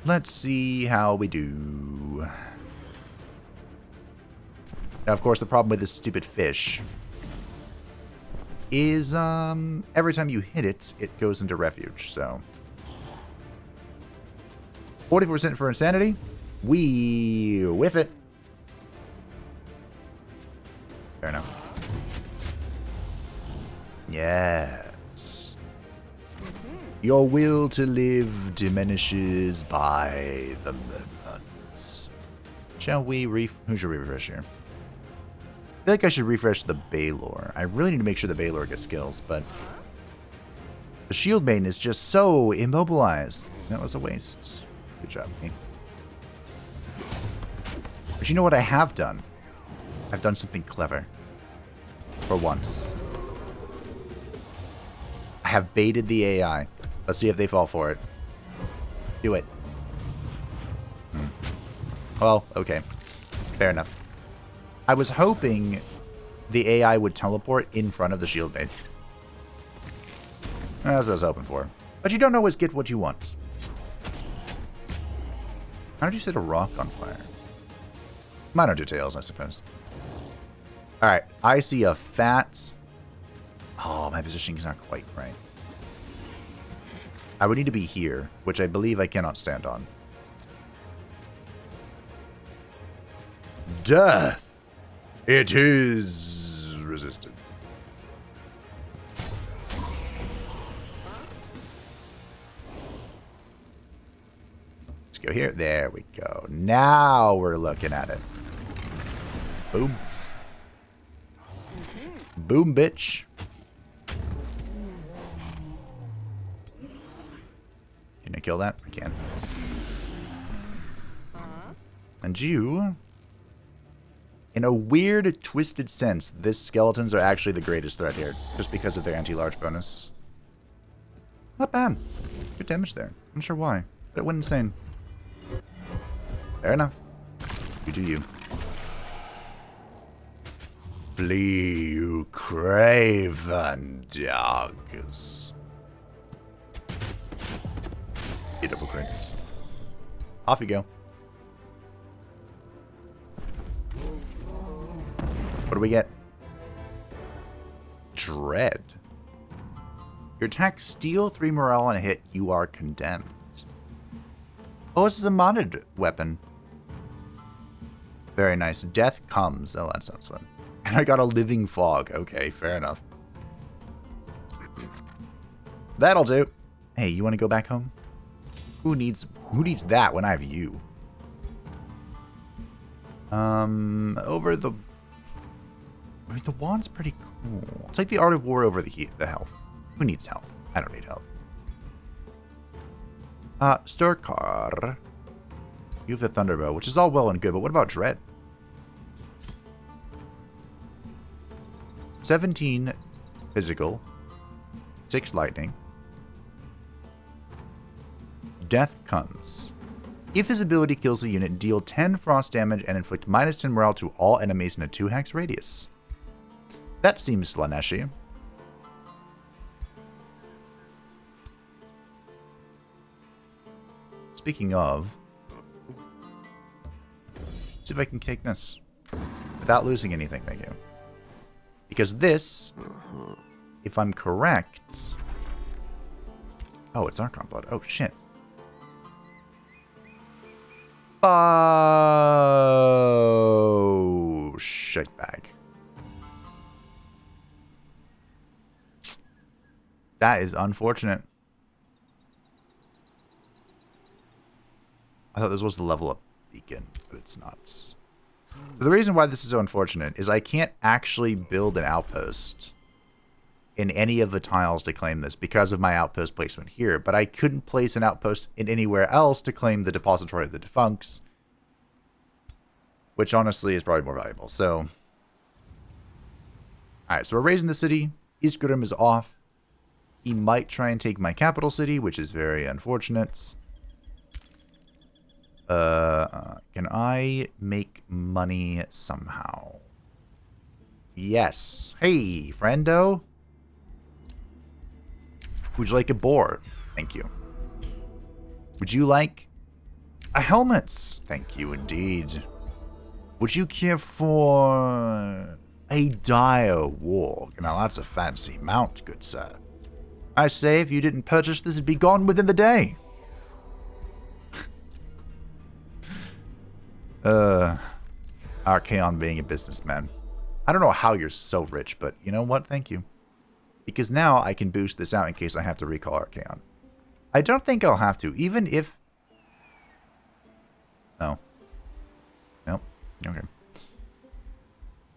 Let's see how we do. Now, of course, the problem with this stupid fish is every time you hit it, it goes into refuge, so... 40% for insanity. We whiff it. Fair enough. Yes. Your will to live diminishes by the moments. Shall we who should we refresh here? I feel like I should refresh the Baylor. I really need to make sure the Baylor gets skills, but the Shield Maiden is just so immobilized. That was a waste. Good job, me. But you know what I have done? I've done something clever. For once. I have baited the AI. Let's see if they fall for it. Do it. Well, okay. Fair enough. I was hoping the AI would teleport in front of the shield maid. That's what I was hoping for. But you don't always get what you want. How did you set a rock on fire? Minor details, I suppose. Alright, I see a fat... Oh, my positioning is not quite right. I would need to be here, which I believe I cannot stand on. Death! It is resisted. Let's go here. There we go. Now we're looking at it. Boom. Boom, bitch. Can I kill that? I can. And you... In a weird, twisted sense, this skeletons are actually the greatest threat here, just because of their anti-large bonus. Not bad. Good damage there. I'm not sure why, but it went insane. Fair enough. You do you. Flee, you craven dogs. Beautiful crits. Off you go. What do we get? Dread. Your attack steal 3 morale on a hit. You are condemned. Oh, this is a modded weapon. Very nice. Death comes. Oh, that sounds fun. And I got a living fog. Okay, fair enough. That'll do. Hey, you want to go back home? Who needs that when I have you? Over the... I mean, the wand's pretty cool. I'll take the Art of War over the health. Who needs health? I don't need health. Sturkar. You have the Thunderbow, which is all well and good, but what about Dread? 17 physical. 6 lightning. Death comes. If his ability kills a unit, deal 10 frost damage and inflict -10 morale to all enemies in a 2-hex radius. That seems Slaaneshi. Speaking of, let's see if I can take this without losing anything. Thank you. Because this, if I'm correct... Oh, it's Archaon blood. Oh, shit. Oh, shitbag. That is unfortunate. I thought this was the level up beacon, but it's not. But the reason why this is so unfortunate is I can't actually build an outpost in any of the tiles to claim this because of my outpost placement here, but I couldn't place an outpost in anywhere else to claim the Depository of the Defuncts, which honestly is probably more valuable. So, alright, so we're raising the city. Isgrimm is off. He might try and take my capital city, which is very unfortunate. Can I make money somehow? Yes. Hey, friendo. Would you like a boar? Thank you. Would you like a helmet? Thank you indeed. Would you care for a dire warg? Now that's a fancy mount, good sir. I say if you didn't purchase this, it'd be gone within the day. Archaon being a businessman. I don't know how you're so rich, but you know what? Thank you. Because now I can boost this out in case I have to recall Archaon. I don't think I'll have to, even if... No. Nope. Okay.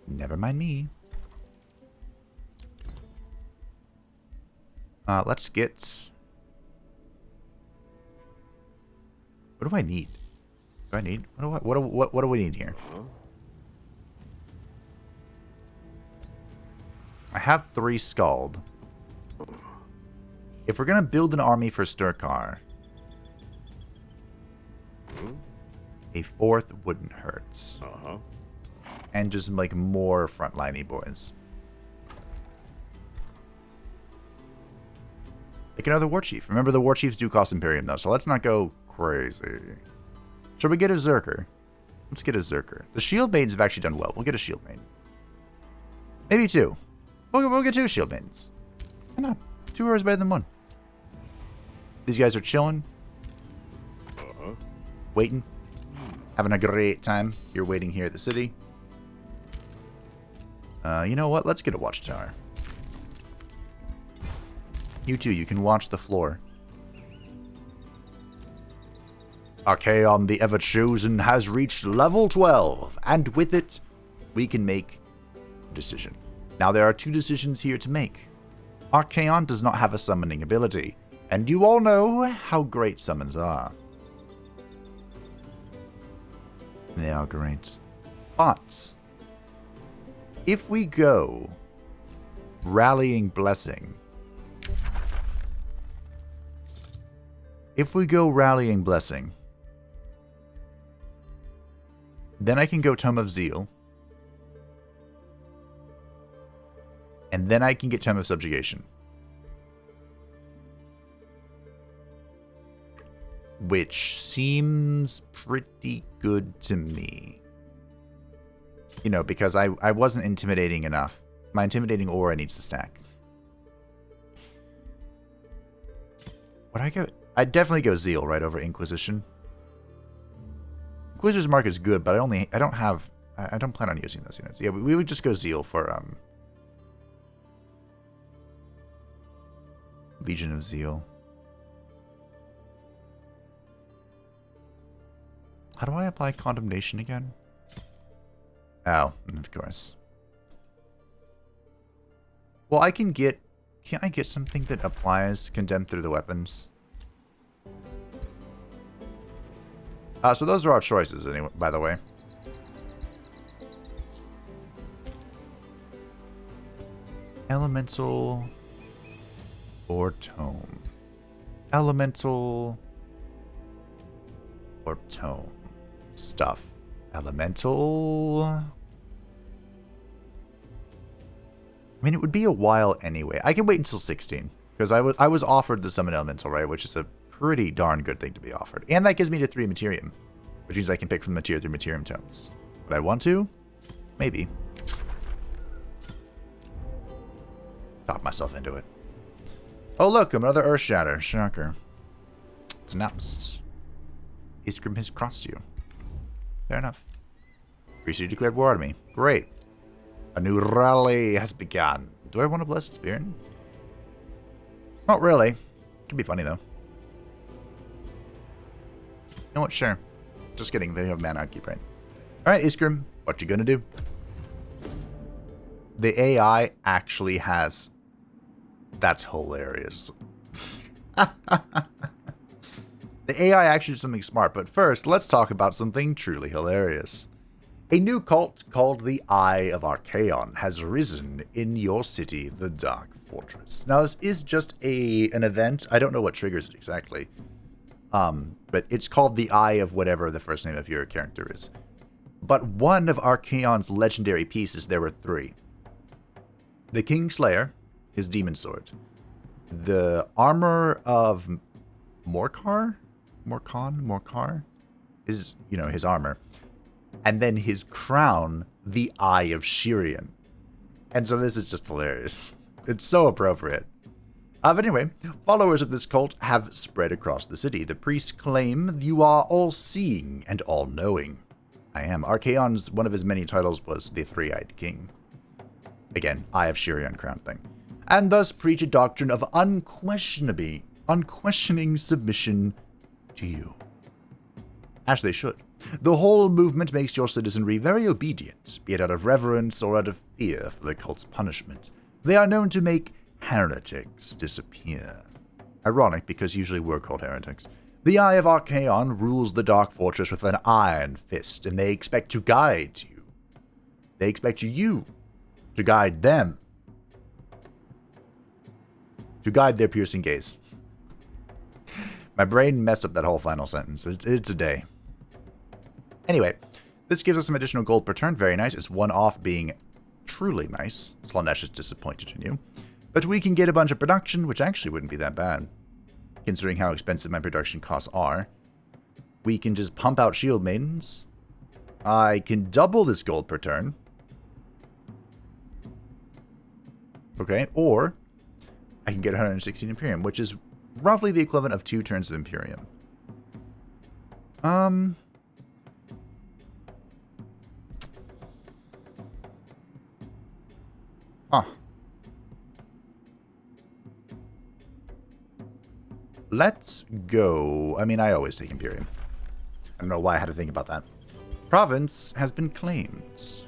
Never mind me. Let's get... What do I need? Do I need... What do we need here? I have 3 Scald. If we're going to build an army for Sturkar, a 4th wouldn't hurt. And just like more frontliney boys. Like another war chief. Remember, the war chiefs do cost Imperium though, so let's not go crazy. Should we get a Zerker? Let's get a Zerker. The shield maidens have actually done well. We'll get a shield maiden. Maybe 2. We'll get 2 shield maidens. Why not? 2 are better than 1. These guys are chilling. Waiting. Having a great time. You're waiting here at the city. You know what? Let's get a watchtower. You too, you can watch the floor. Archaon, the Ever-Chosen, has reached level 12, and with it, we can make a decision. Now, there are 2 decisions here to make. Archaon does not have a summoning ability, and you all know how great summons are. They are great. But if we go Rallying Blessing, then I can go Tome of Zeal, and then I can get Tome of Subjugation, which seems pretty good to me. You know, because I wasn't intimidating enough. My intimidating aura needs to stack. Would I go? I'd definitely go Zeal right over Inquisition. Inquisitor's Mark is good, but I don't plan on using those units. Yeah, we would just go Zeal for Legion of Zeal. How do I apply Condemnation again? Oh, of course. Well, can't I get something that applies Condemn through the weapons? So those are our choices, anyway, by the way. Elemental or Tome. Elemental or Tome. Stuff. Elemental. I mean, it would be a while anyway. I can wait until 16 because I was offered the Summon Elemental, right? Which is a pretty darn good thing to be offered. And that gives me to 3 Materium, which means I can pick from the Tier 3 Materium tomes. Would I want to? Maybe. Talk myself into it. Oh, look, another Earth Shatter. Shocker. It's announced. Isgrimm has crossed you. Fair enough. Recently declared war on me. Great. A new rally has begun. Do I want a Blessed Spirit? Not really. Could be funny, though. You know what? Sure. Just kidding. They have mana upkeep, right? Alright, Isgrimm. What you gonna do? The AI actually has... That's hilarious. The AI actually did something smart, but first, let's talk about something truly hilarious. A new cult called the Eye of Archaon has risen in your city, the Dark Fortress. Now, this is just an event. I don't know what triggers it exactly. But it's called the Eye of whatever the first name of your character is. But one of Archaon's legendary pieces, there were 3. The Kingslayer, his demon sword. The armor of Morkar is, you know, his armor. And then his crown, the Eye of Shirian. And so this is just hilarious. It's so appropriate. But anyway, followers of this cult have spread across the city. The priests claim you are all-seeing and all-knowing. I am. Archaon's, one of his many titles was the Three-Eyed King. Again, Eye of Shirian crown thing. And thus preach a doctrine of unquestioning submission to you. As they should. The whole movement makes your citizenry very obedient, be it out of reverence or out of fear for the cult's punishment. They are known to make heretics disappear. Ironic, because usually we're called heretics. The Eye of Archaon rules the Dark Fortress with an iron fist, and they expect to guide you. They expect you to guide them. To guide their piercing gaze. My brain messed up that whole final sentence. It's a day. Anyway, this gives us some additional gold per turn. Very nice. It's one off being truly nice. Slaanesh is disappointed in you. But we can get a bunch of production, which actually wouldn't be that bad, considering how expensive my production costs are. We can just pump out Shield Maidens. I can double this gold per turn. Okay, or I can get 116 Imperium, which is roughly the equivalent of 2 turns of Imperium. Huh. Let's go. I mean, I always take Imperium. I don't know why I had to think about that. Province has been claimed.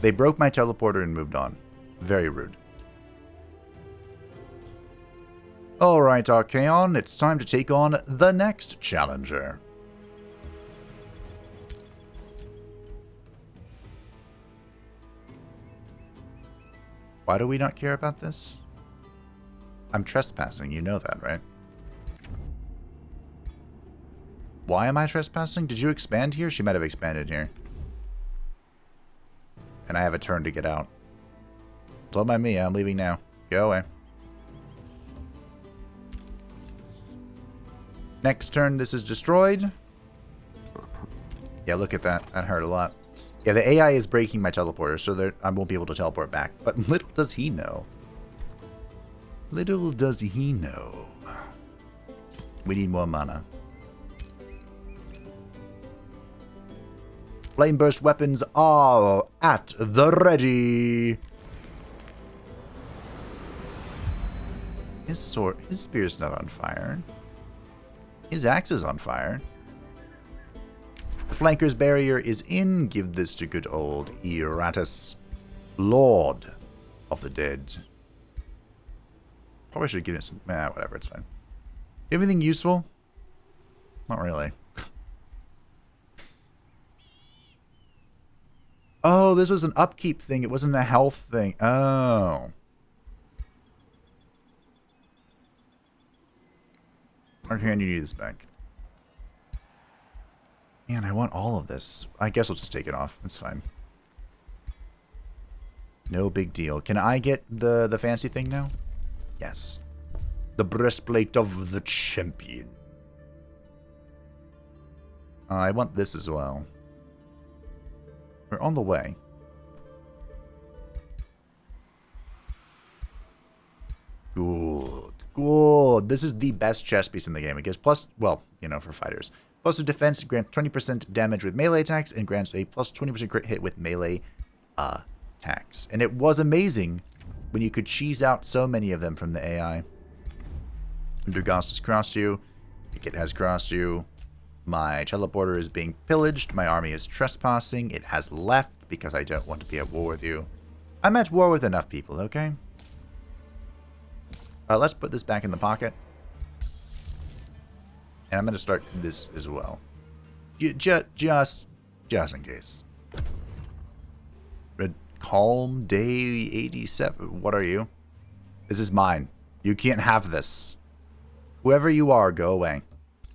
They broke my teleporter and moved on. Very rude. Alright, Archaon, it's time to take on the next challenger. Why do we not care about this? I'm trespassing, you know that, right? Why am I trespassing? Did you expand here? She might have expanded here. And I have a turn to get out. Don't mind me, I'm leaving now. Go away. Next turn, this is destroyed. Yeah, look at that. That hurt a lot. Yeah, the AI is breaking my teleporter, so I won't be able to teleport back. But little does he know. Little does he know. We need more mana. Flame burst weapons are at the ready. His spear's not on fire. His axe is on fire. The flanker's barrier is in. Give this to good old Eratus, Lord of the Dead. Probably should give it some... whatever, it's fine. Anything useful? Not really. Oh, this was an upkeep thing. It wasn't a health thing. Oh. Archaon, you need this back. Man, I want all of this. I guess we'll just take it off. It's fine. No big deal. Can I get the fancy thing now? Yes. The breastplate of the champion. I want this as well. We're on the way. Good. Good. This is the best chest piece in the game. It gives plus, well, you know, for fighters. Plus to defense, grants 20% damage with melee attacks, and grants a plus 20% crit hit with melee attacks. And it was amazing when you could cheese out so many of them from the AI. Durgast has crossed you. It has crossed you. My teleporter is being pillaged. My army is trespassing. It has left because I don't want to be at war with you. I'm at war with enough people, okay? Let's put this back in the pocket. And I'm going to start this as well. Just in case. Red Calm Day 87. What are you? This is mine. You can't have this. Whoever you are, go away.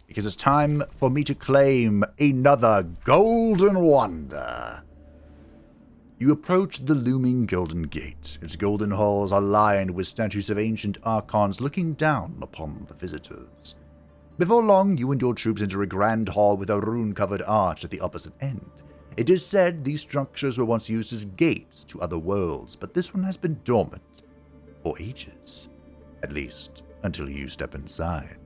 Because it's time for me to claim another golden wonder. You approach the looming Golden Gate. Its golden halls are lined with statues of ancient Archons looking down upon the visitors. Before long, you and your troops enter a grand hall with a rune-covered arch at the opposite end. It is said these structures were once used as gates to other worlds, but this one has been dormant for ages. At least, until you step inside.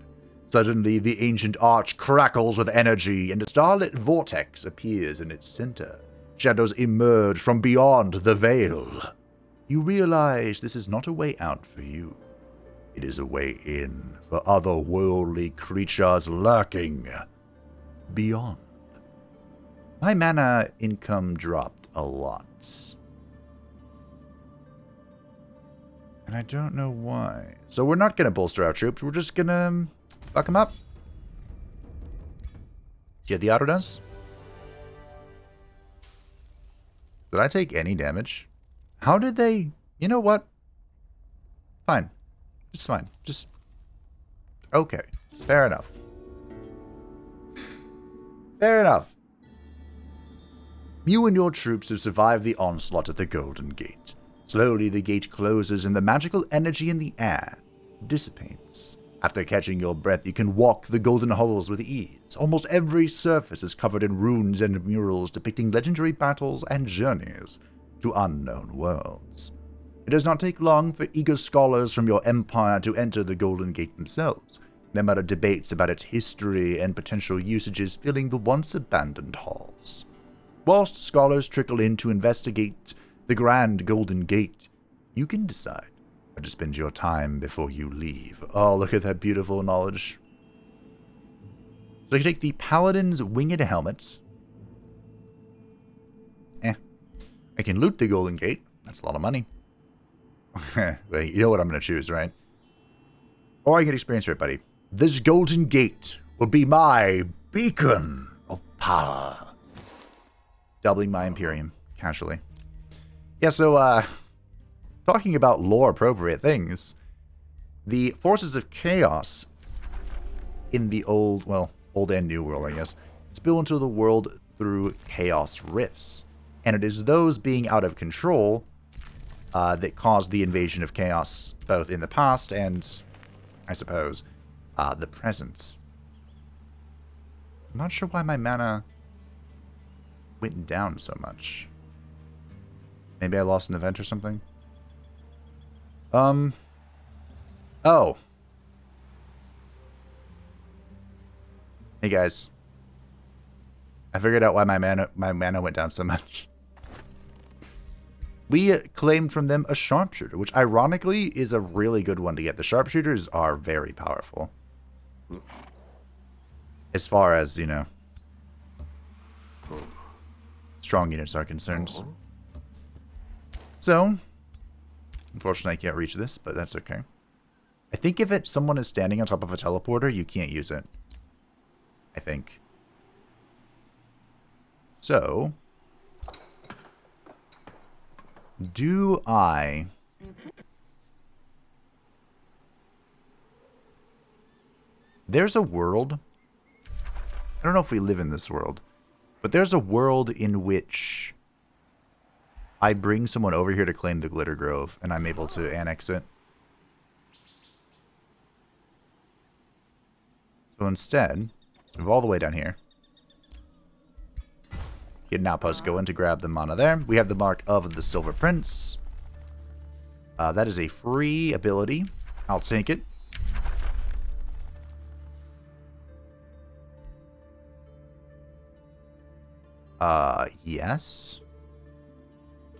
Suddenly, the ancient arch crackles with energy, and a starlit vortex appears in its center. Shadows emerge from beyond the veil. You realize this is not a way out for you. It is a way in for otherworldly creatures lurking beyond. My mana income dropped a lot. And I don't know why. So we're not going to bolster our troops. We're just going to fuck them up. Yeah, the auto does. Did I take any damage? How did they... You know what? Fine. Just fine. Just... Okay. Fair enough. Fair enough. You and your troops have survived the onslaught at the Golden Gate. Slowly the gate closes and the magical energy in the air dissipates. After catching your breath, you can walk the golden halls with ease. Almost every surface is covered in runes and murals depicting legendary battles and journeys. to unknown worlds. It does not take long for eager scholars from your empire to enter the Golden Gate themselves. There are debates about its history and potential usages filling the once abandoned halls. Whilst scholars trickle in to investigate the Grand Golden Gate, you can decide where to spend your time before you leave. Oh, look at that beautiful knowledge. So I can take the Paladin's Winged Helmet. I can loot the Golden Gate. That's a lot of money. Wait, you know what I'm going to choose, right? Or I get experience for it, buddy. This Golden Gate will be my beacon of power. Doubling my Imperium, casually. Yeah, so, talking about lore-appropriate things, the forces of chaos in the old and new world, I guess, spill into the world through chaos rifts. And it is those being out of control that caused the invasion of chaos, both in the past and, I suppose, the present. I'm not sure why my mana went down so much. Maybe I lost an event or something? Oh. Hey guys. I figured out why my mana went down so much. We claimed from them a sharpshooter, which ironically is a really good one to get. The sharpshooters are very powerful. As far as, you know, strong units are concerned. So, unfortunately I can't reach this, but that's okay. I think if someone is standing on top of a teleporter, you can't use it. I think. So, do I... There's a world... I don't know if we live in this world, but there's a world in which I bring someone over here to claim the Glitter Grove, and I'm able to annex it. So instead, move all the way down here. Get an outpost going to grab the mana there. We have the Mark of the Silver Prince. That is a free ability. I'll take it. Yes.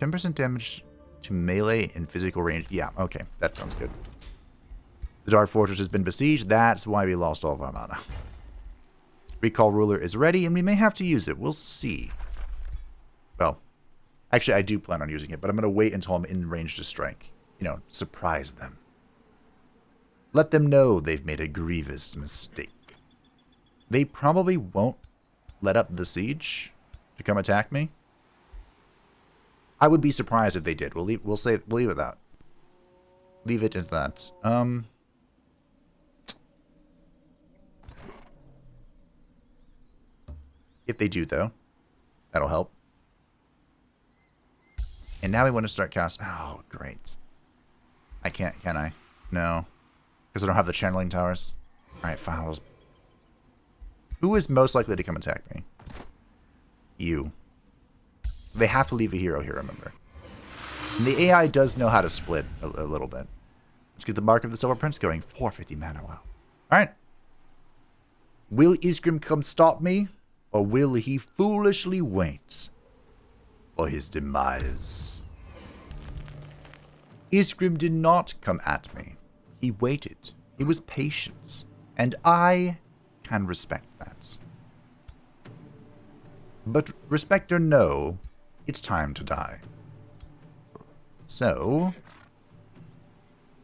10% damage to melee and physical range. Yeah, okay. That sounds good. The Dark Fortress has been besieged. That's why we lost all of our mana. Recall Ruler is ready, and we may have to use it. We'll see. Well, actually, I do plan on using it, but I'm going to wait until I'm in range to strike. You know, surprise them. Let them know they've made a grievous mistake. They probably won't let up the siege to come attack me. I would be surprised if they did. We'll leave it that. Leave it at that. If they do, though, that'll help. And now we want to start casting. Oh, great. I can't, can I? No. Because I don't have the channeling towers. Alright, fine. Who is most likely to come attack me? You. They have to leave a hero here, remember. And the AI does know how to split a little bit. Let's get the Mark of the Silver Prince going. 450 mana, wow. Alright. Will Isgrimm come stop me? Or will he foolishly wait for his demise? Isgrimm did not come at me. He waited. He was patient. And I can respect that. But respect or no, it's time to die. So,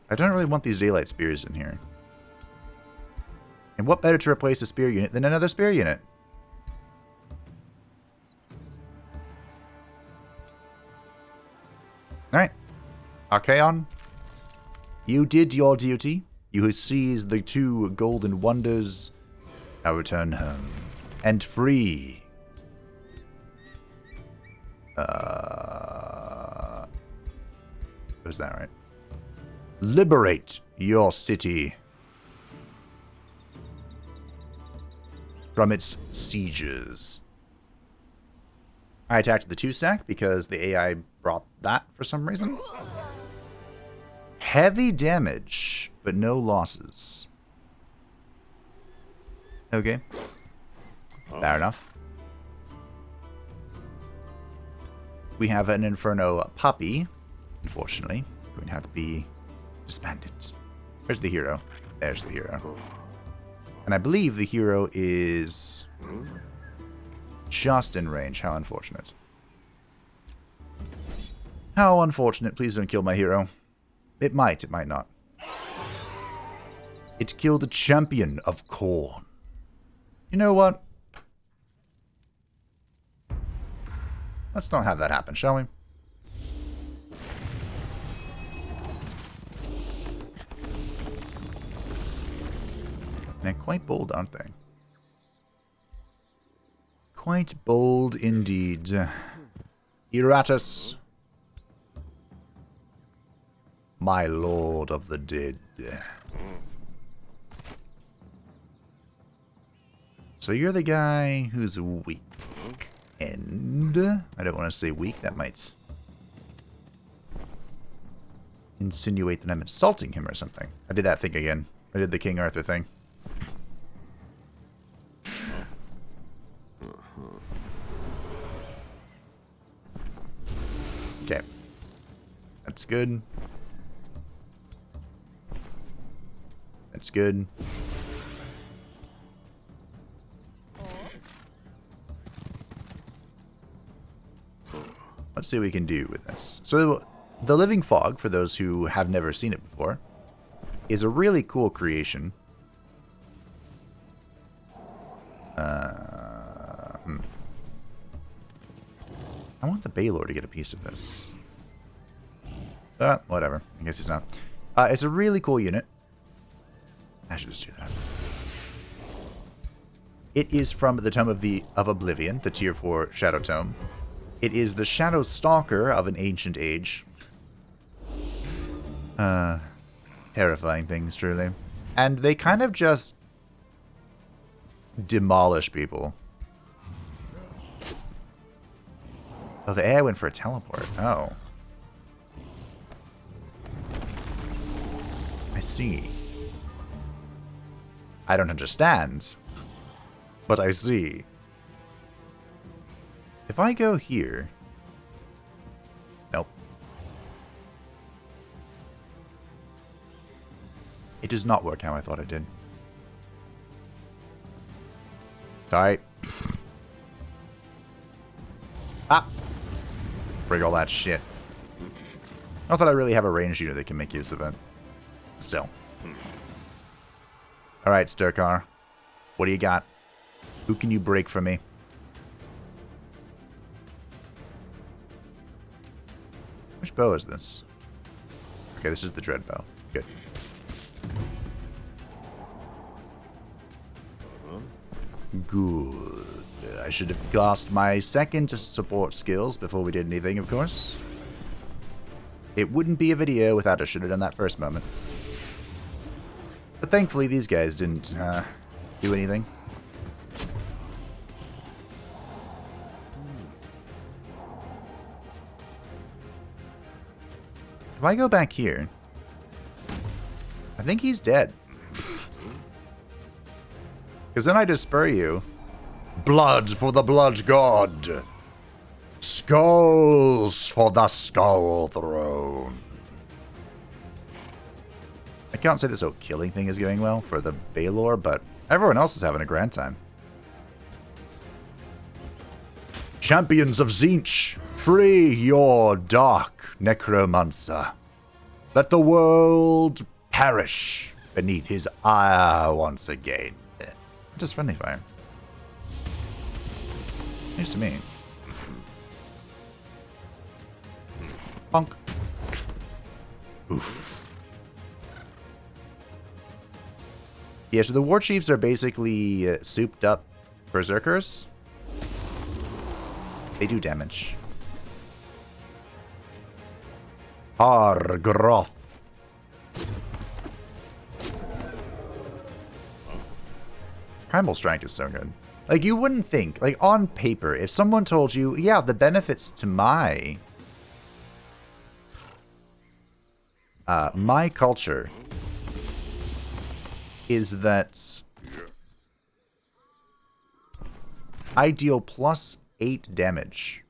I don't really want these Daylight Spears in here. And what better to replace a spear unit than another spear unit? Alright. Archaon, you did your duty. You have seized the 2 golden wonders. Now return home. And free. Was that right? Liberate your city from its sieges. I attacked the 2-stack because the AI brought that for some reason. Heavy damage, but no losses. Okay. Fair enough. We have an Inferno puppy, unfortunately. Going to have to be disbanded. Where's the hero? There's the hero. And I believe the hero is just in range. How unfortunate. How unfortunate. Please don't kill my hero. It might not. It killed a champion of Khorne. You know what? Let's not have that happen, shall we? They're quite bold, aren't they? Quite bold indeed. Eratus. My lord of the dead. So you're the guy who's weak. And I don't want to say weak. That might insinuate that I'm insulting him or something. I did that thing again. I did the King Arthur thing. Okay. That's good. That's good. Let's see what we can do with this. So, the Living Fog, for those who have never seen it before, is a really cool creation. I want the Baylor to get a piece of this. Whatever. I guess he's not. It's a really cool unit. I should just do that. It is from the Tome of Oblivion, the Tier 4 Shadow Tome. It is the Shadow Stalker of an ancient age. Terrifying things, truly. And they kind of just demolish people. Oh, the AI went for a teleport. Oh. I see. I don't understand. But I see. If I go here... Nope. It does not work how I thought it did. Sorry. Ah! Break all that shit. Not that I really have a ranged unit that can make use of it. Still. Alright, Sturkar. What do you got? Who can you break for me? Which bow is this? Okay, this is the Dread Bow. Good. Good. I should have cast my second support skills before we did anything, of course. It wouldn't be a video without I should have done that first moment. But thankfully, these guys didn't do anything. If I go back here, I think he's dead. Because then I disper you. Blood for the Blood God. Skulls for the Skull Throne. I can't say this whole killing thing is going well for the Baylor, but everyone else is having a grand time. Champions of Tzeentch, free your dark necromancer. Let the world perish beneath his ire once again. Just friendly fire. News to me. Bonk. Oof. Yeah, so the War Chiefs are basically souped up berserkers. They do damage. Argroth. Primal Strike is so good. Like, you wouldn't think, like, on paper, if someone told you, yeah, the benefits to my culture is that I deal plus 8 damage.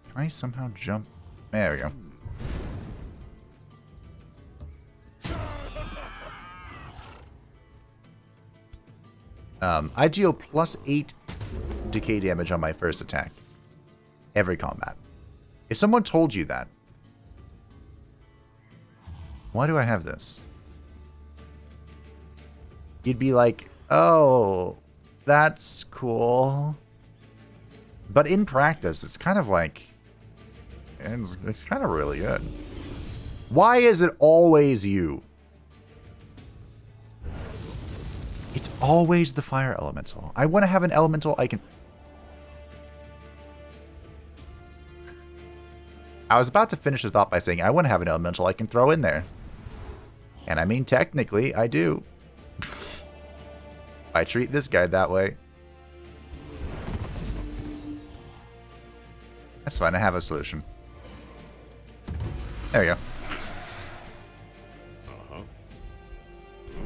Can I somehow jump? There we go. I deal plus 8 decay damage on my first attack. Every combat. If someone told you that, why do I have this? You'd be like, oh, that's cool. But in practice, it's kind of like, it's kind of really good. Why is it always you? It's always the fire elemental. I want to have an elemental I can... I was about to finish the thought by saying I want to have an elemental I can throw in there. And I mean, technically, I do. I treat this guy that way. That's fine, I have a solution. There we go.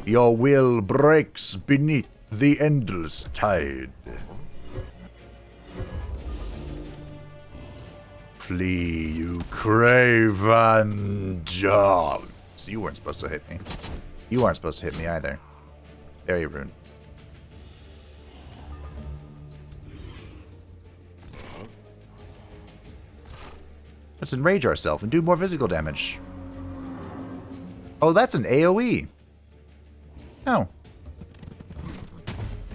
Your will breaks beneath the endless tide. Flee, you craven dogs. You weren't supposed to hit me. You aren't supposed to hit me either. Very rude. Let's enrage ourselves and do more physical damage. Oh, that's an AoE. No.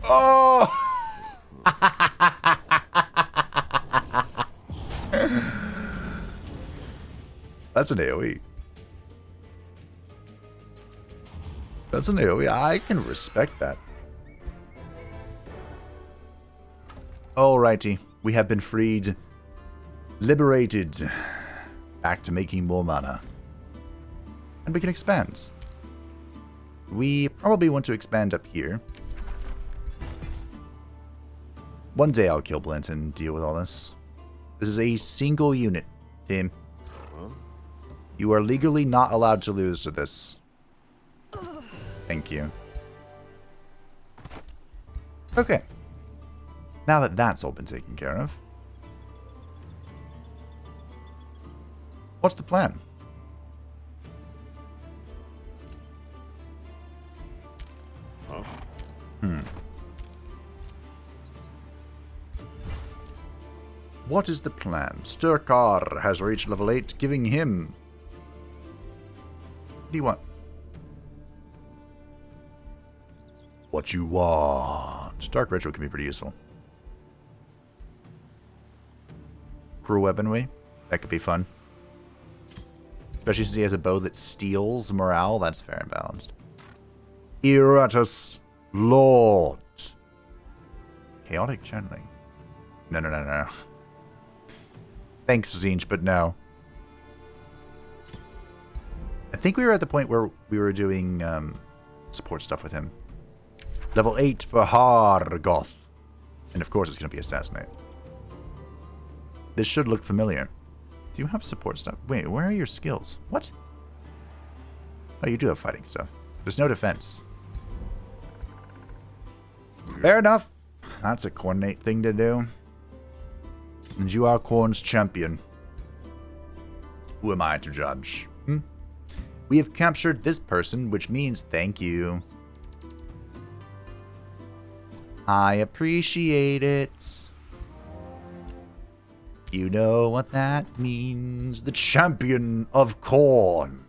Oh! That's an AoE. That's an AoE. I can respect that. Alrighty. We have been freed. Liberated. Back to making more mana. And we can expand. We probably want to expand up here. One day I'll kill Blight and deal with all this. This is a single unit, team. You are legally not allowed to lose to this. Thank you. Okay. Now that that's all been taken care of. What's the plan? What is the plan? Sturkar has reached level 8, giving him... What do you want? What you want. Dark Ritual can be pretty useful. Cruel Weaponry. That could be fun. Especially since he has a bow that steals morale. That's fair and balanced. Eratus Lord. Chaotic Channeling. No. Thanks, Zinj, but no. I think we were at the point where we were doing support stuff with him. Level 8 for Hargoth. And of course it's going to be Assassinate. This should look familiar. Do you have support stuff? Wait, where are your skills? What? Oh, you do have fighting stuff. There's no defense. Fair enough. That's a coordinate thing to do. And you are Khorne's champion. Who am I to judge? We have captured this person, which means thank you. I appreciate it. You know what that means. The champion of Khorne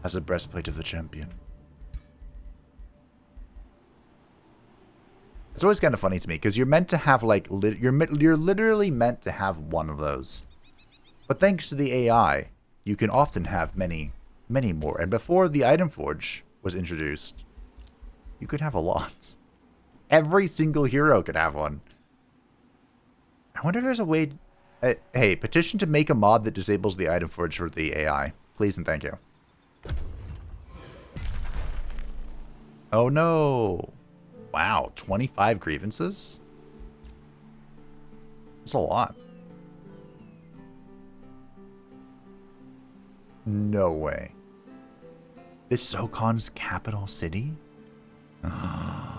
has a breastplate of the champion. It's always kind of funny to me because you're meant to have like you're literally meant to have one of those, but thanks to the AI, you can often have many more. And before the Item Forge was introduced, you could have a lot. Every single hero could have one. I wonder if there's a way... hey, petition to make a mod that disables the Item Forge for the AI. Please and thank you. Oh no. Wow, 25 grievances? That's a lot. No way. This Sokon's capital city? Huh.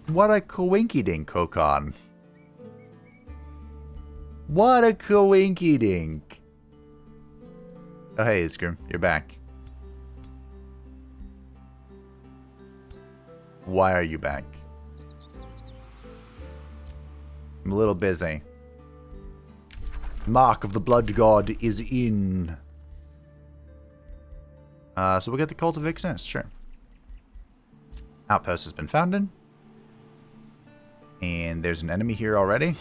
What a coinky-dink, Kokon. What a coinky-dink. Oh, hey, Isgrimm. You're back. Why are you back? I'm a little busy. Mark of the Blood God is in. So we'll get the Cult of Ixness, sure. Outpost has been founded. And there's an enemy here already.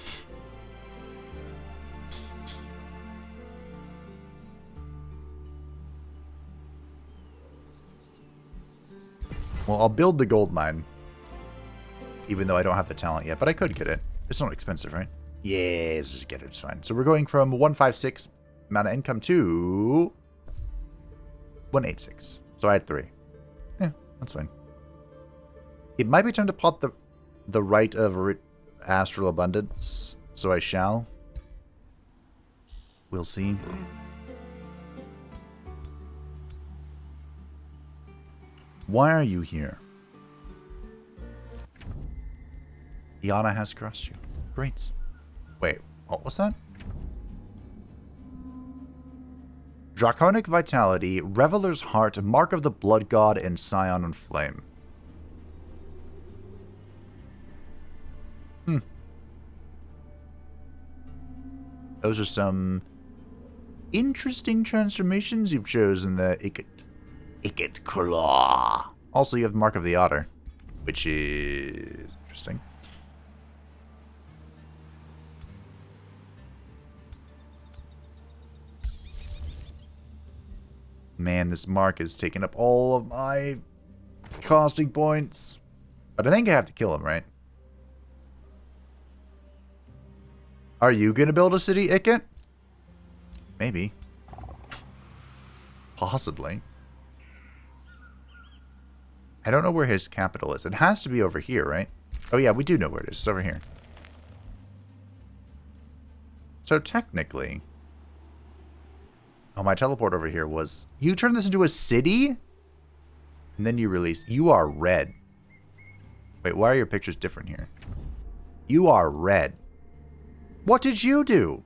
Well, I'll build the gold mine. Even though I don't have the talent yet, but I could get it. It's not expensive, right? Yeah, let's just get it. It's fine. So we're going from 156 amount of income to 186. So I had 3. Yeah, that's fine. It might be time to pot the right of astral abundance. So I shall. We'll see. Why are you here? Iana has crossed you. Great. Wait, what was that? Draconic Vitality, Reveler's Heart, Mark of the Blood God, and Scion and Flame. Those are some interesting transformations you've chosen there, Icket Claw. Also, you have Mark of the Otter, which is interesting. Man, this mark is taking up all of my casting points. But I think I have to kill him, right? Are you going to build a city, Icket? Maybe. Possibly. I don't know where his capital is. It has to be over here, right? Oh yeah, we do know where it is. It's over here. So technically... Oh, my teleport over here was... You turned this into a city? And then you released... You are red. Wait, why are your pictures different here? You are red. What did you do?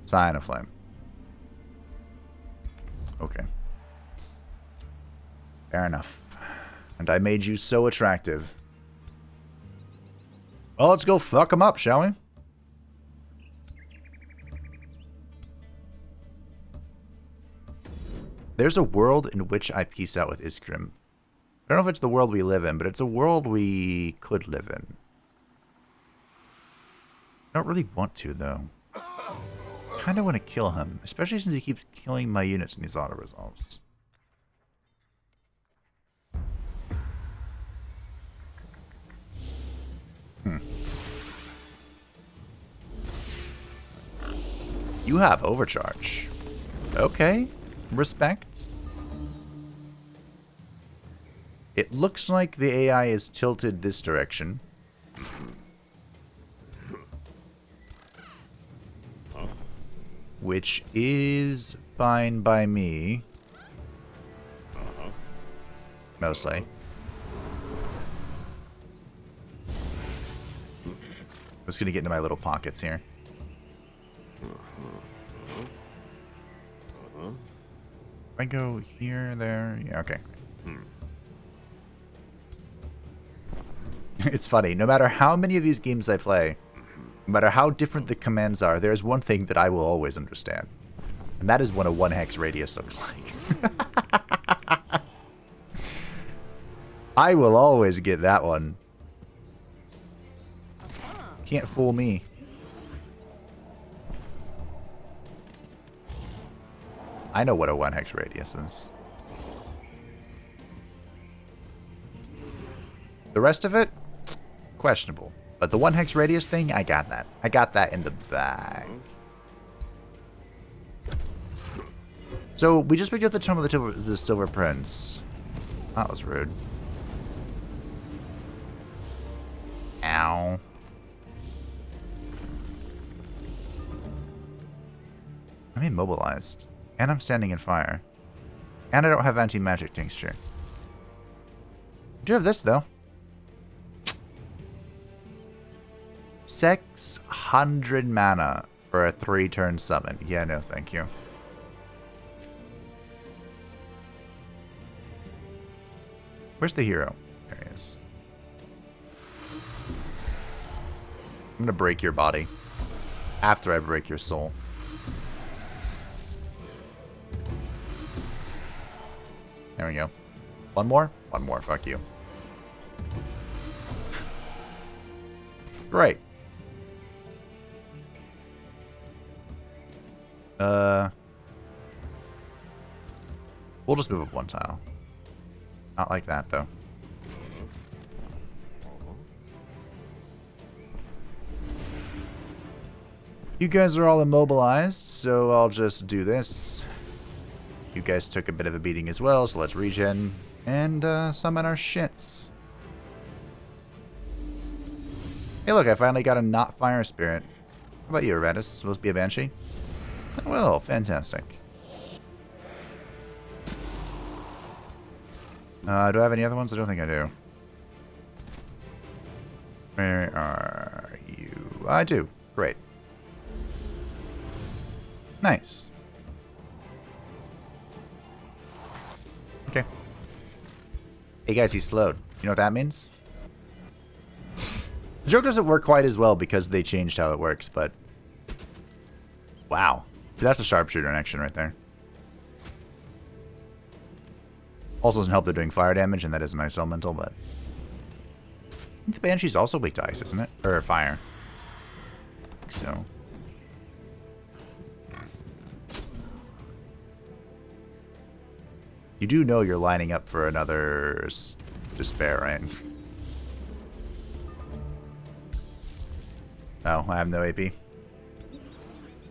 Scion of Flame. Okay. Fair enough. And I made you so attractive. Well, let's go fuck them up, shall we? There's a world in which I peace out with Isgrimm. I don't know if it's the world we live in, but it's a world we could live in. I don't really want to, though. I kind of want to kill him, especially since he keeps killing my units in these auto-resolves. You have overcharge. Okay. Respect. It looks like the AI is tilted this direction. Which is fine by me. Mostly. I'm just gonna get into my little pockets here. If I go here, there, yeah, okay. It's funny, no matter how many of these games I play, no matter how different the commands are, there's one thing that I will always understand. And that is what a 1-hex radius looks like. I will always get that one. Can't fool me. I know what a 1-hex radius is. The rest of it, questionable. But the 1 hex radius thing, I got that. I got that in the bag. So, we just picked up the Tome of the Silver Prince. That was rude. Ow. I'm immobilized. And I'm standing in fire. And I don't have anti-magic tincture. I do have this, though. 600 mana for a 3-turn summon. Yeah, no, thank you. Where's the hero? There he is. I'm gonna break your body. After I break your soul. There we go. One more? One more, fuck you. Great. We'll just move up 1 tile. Not like that, though. You guys are all immobilized, so I'll just do this. You guys took a bit of a beating as well, so let's regen and summon our shits. Hey, look, I finally got a not fire spirit. How about you, Eratus? Supposed to be a banshee? Oh, well, fantastic. Do I have any other ones? I don't think I do. Where are you? I do. Great. Nice. Okay. Hey guys, he's slowed. You know what that means? The joke doesn't work quite as well because they changed how it works, but... Wow. See, that's a sharpshooter in action right there. Also doesn't help they're doing fire damage, and that is a nice elemental, but... I think the Banshee's also weak to ice, isn't it? Or fire. So... You do know you're lining up for another despair, right? Oh, I have no AP.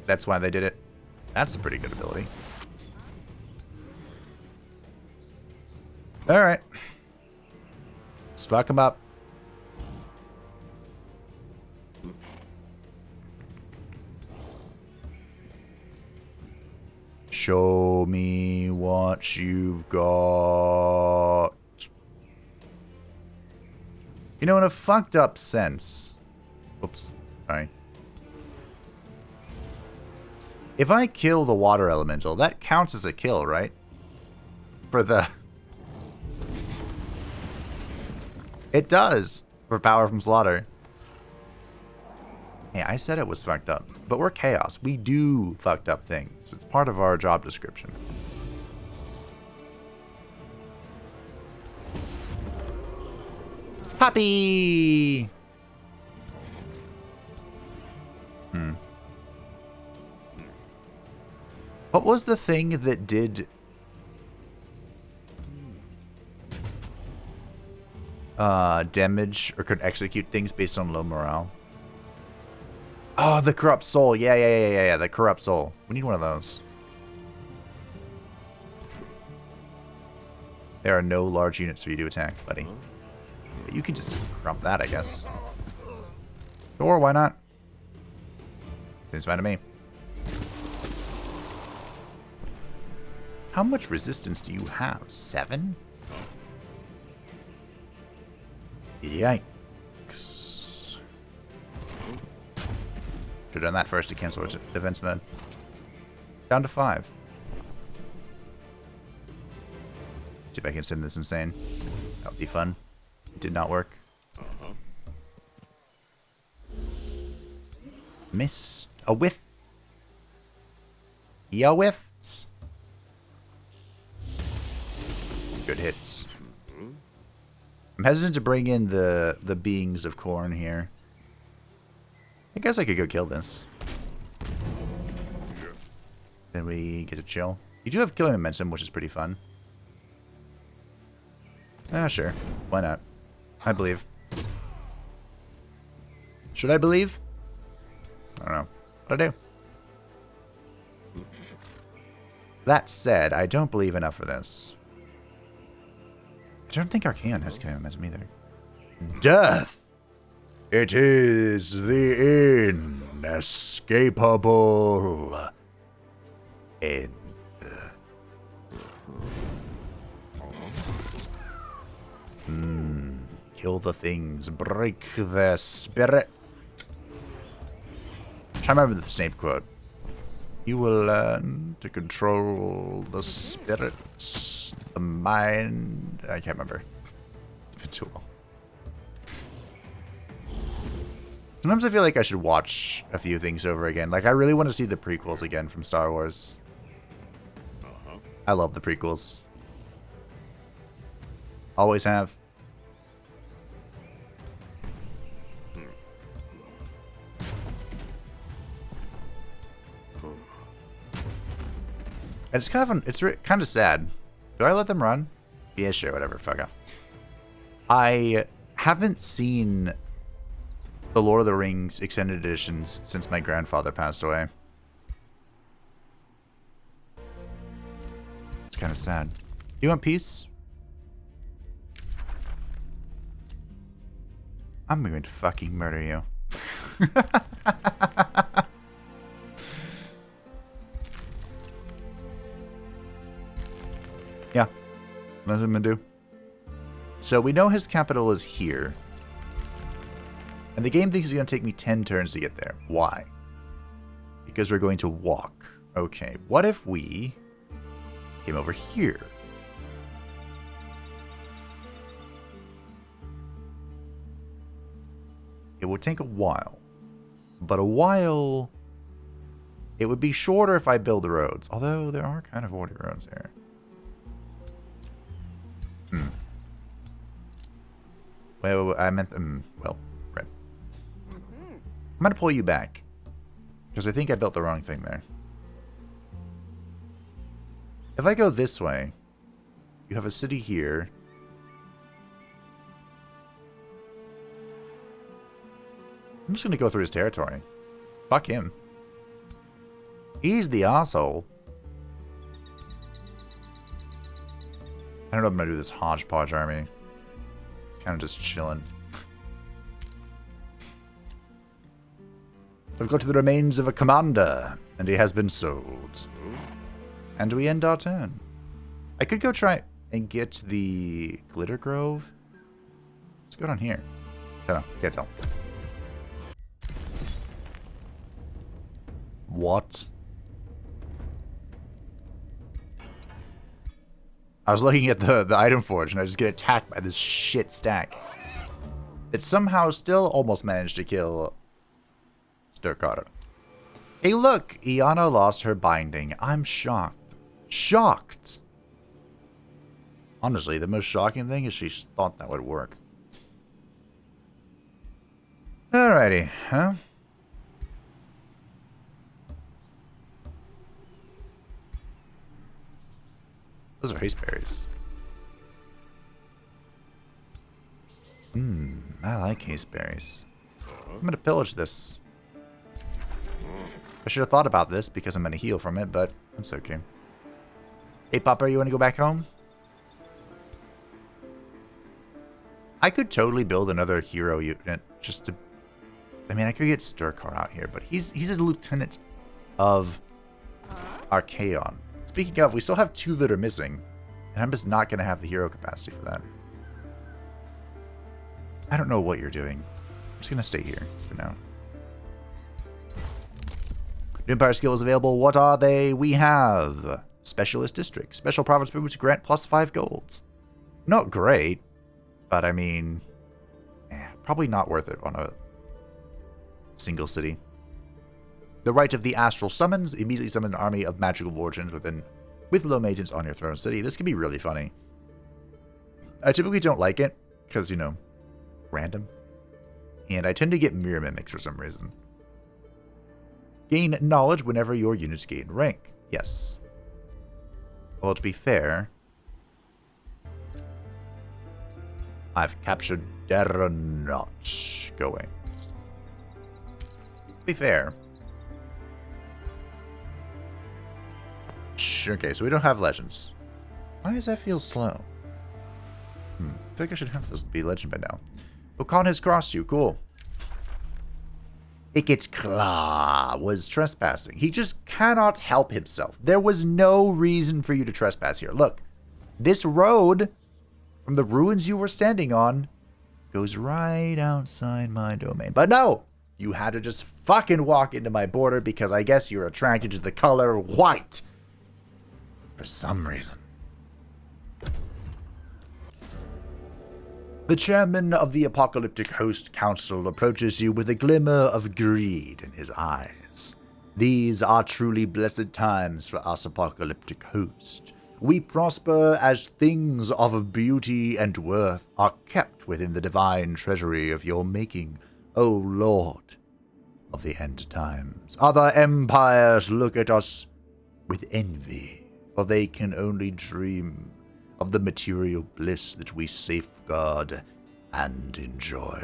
That's why they did it. That's a pretty good ability. Alright. Let's fuck him up. Show me what you've got. You know, in a fucked up sense... Oops. Sorry. If I kill the water elemental, that counts as a kill, right? For the... It does! For power from slaughter. Hey, I said it was fucked up. But we're chaos. We do fucked up things. It's part of our job description. Puppy! What was the thing that did... damage or could execute things based on low morale? Oh, the Corrupt Soul. Yeah, the Corrupt Soul. We need one of those. There are no large units for you to attack, buddy. But you can just crump that, I guess. Or why not? Seems fine to me. How much resistance do you have? 7? Yikes. Should have done that first to cancel defense mode. Down to 5. See if I can send this insane. That would be fun. It did not work. Missed. A whiff. Ya whiffed. Good hits. I'm hesitant to bring in the beings of corn here. I guess I could go kill this. Then we get to chill. You do have killing momentum, which is pretty fun. Ah, sure. Why not? I believe. Should I believe? I don't know. What I do? That said, I don't believe enough for this. I don't think Archaon has chimerism either. Death! It is the inescapable end. Kill the things. Break their spirit. I'm trying to remember the Snape quote. You will learn to control the spirit, the mind. I can't remember. It's been too long. Sometimes I feel like I should watch a few things over again. Like, I really want to see the prequels again from Star Wars. I love the prequels. Always have. And it's kind of kind of sad. Do I let them run? Yeah, sure, whatever. Fuck off. I haven't seen the Lord of the Rings extended editions since my grandfather passed away. It's kind of sad. You want peace? I'm going to fucking murder you. Yeah, that's what I'm gonna do. So we know his capital is here. And the game thinks it's gonna take me 10 turns to get there. Why? Because we're going to walk. Okay, what if we came over here? It would take a while. But a while... It would be shorter if I build the roads. Although there are kind of already roads here. Well, I meant, well, right. I'm going to pull you back. Because I think I built the wrong thing there. If I go this way, you have a city here. I'm just going to go through his territory. Fuck him. He's the asshole. I don't know if I'm going to do this hodgepodge army. Kind of just chilling. I've got to the remains of a commander, and he has been sold. And we end our turn. I could go try and get the Glitter Grove. What's going on here? I don't know. Can't tell. What? I was looking at the item forge, and I just get attacked by this shit stack. It somehow still almost managed to kill Sturkara. Hey look! Iana lost her binding. I'm shocked. Shocked! Honestly, the most shocking thing is she thought that would work. Alrighty, huh? Those are haste berries. I like haste berries. I'm gonna pillage this. I should have thought about this because I'm gonna heal from it, but it's okay. Hey, Papa, you wanna go back home? I could totally build another hero unit just to... I mean, I could get Sturkar out here, but he's a lieutenant of Archaon. Speaking of, we still have 2 that are missing. And I'm just not going to have the hero capacity for that. I don't know what you're doing. I'm just going to stay here for now. New Empire skills available. What are they? We have Specialist District. Special Province moves grant +5 gold. Not great. But I mean... probably not worth it on a single city. The right of the Astral Summons. Immediately summon an army of magical origins with low maintenance on your throne city. This could be really funny. I typically don't like it because, you know, random. And I tend to get mirror mimics for some reason. Gain knowledge whenever your units gain rank. Yes. Well, to be fair, I've captured Darren Notch going. be fair. Okay, so we don't have legends. Why does that feel slow? I feel like I should have those be legend by now. Archaon has crossed you. Cool. Icket's Claw was trespassing. He just cannot help himself. There was no reason for you to trespass here. Look, this road from the ruins you were standing on goes right outside my domain. But no, you had to just fucking walk into my border because I guess you're attracted to the color white. For some reason. The chairman of the Apocalyptic Host Council approaches you with a glimmer of greed in his eyes. These are truly blessed times for us Apocalyptic Host. We prosper as things of beauty and worth are kept within the divine treasury of your making, O Lord of the end times. Other empires look at us with envy, for they can only dream of the material bliss that we safeguard and enjoy.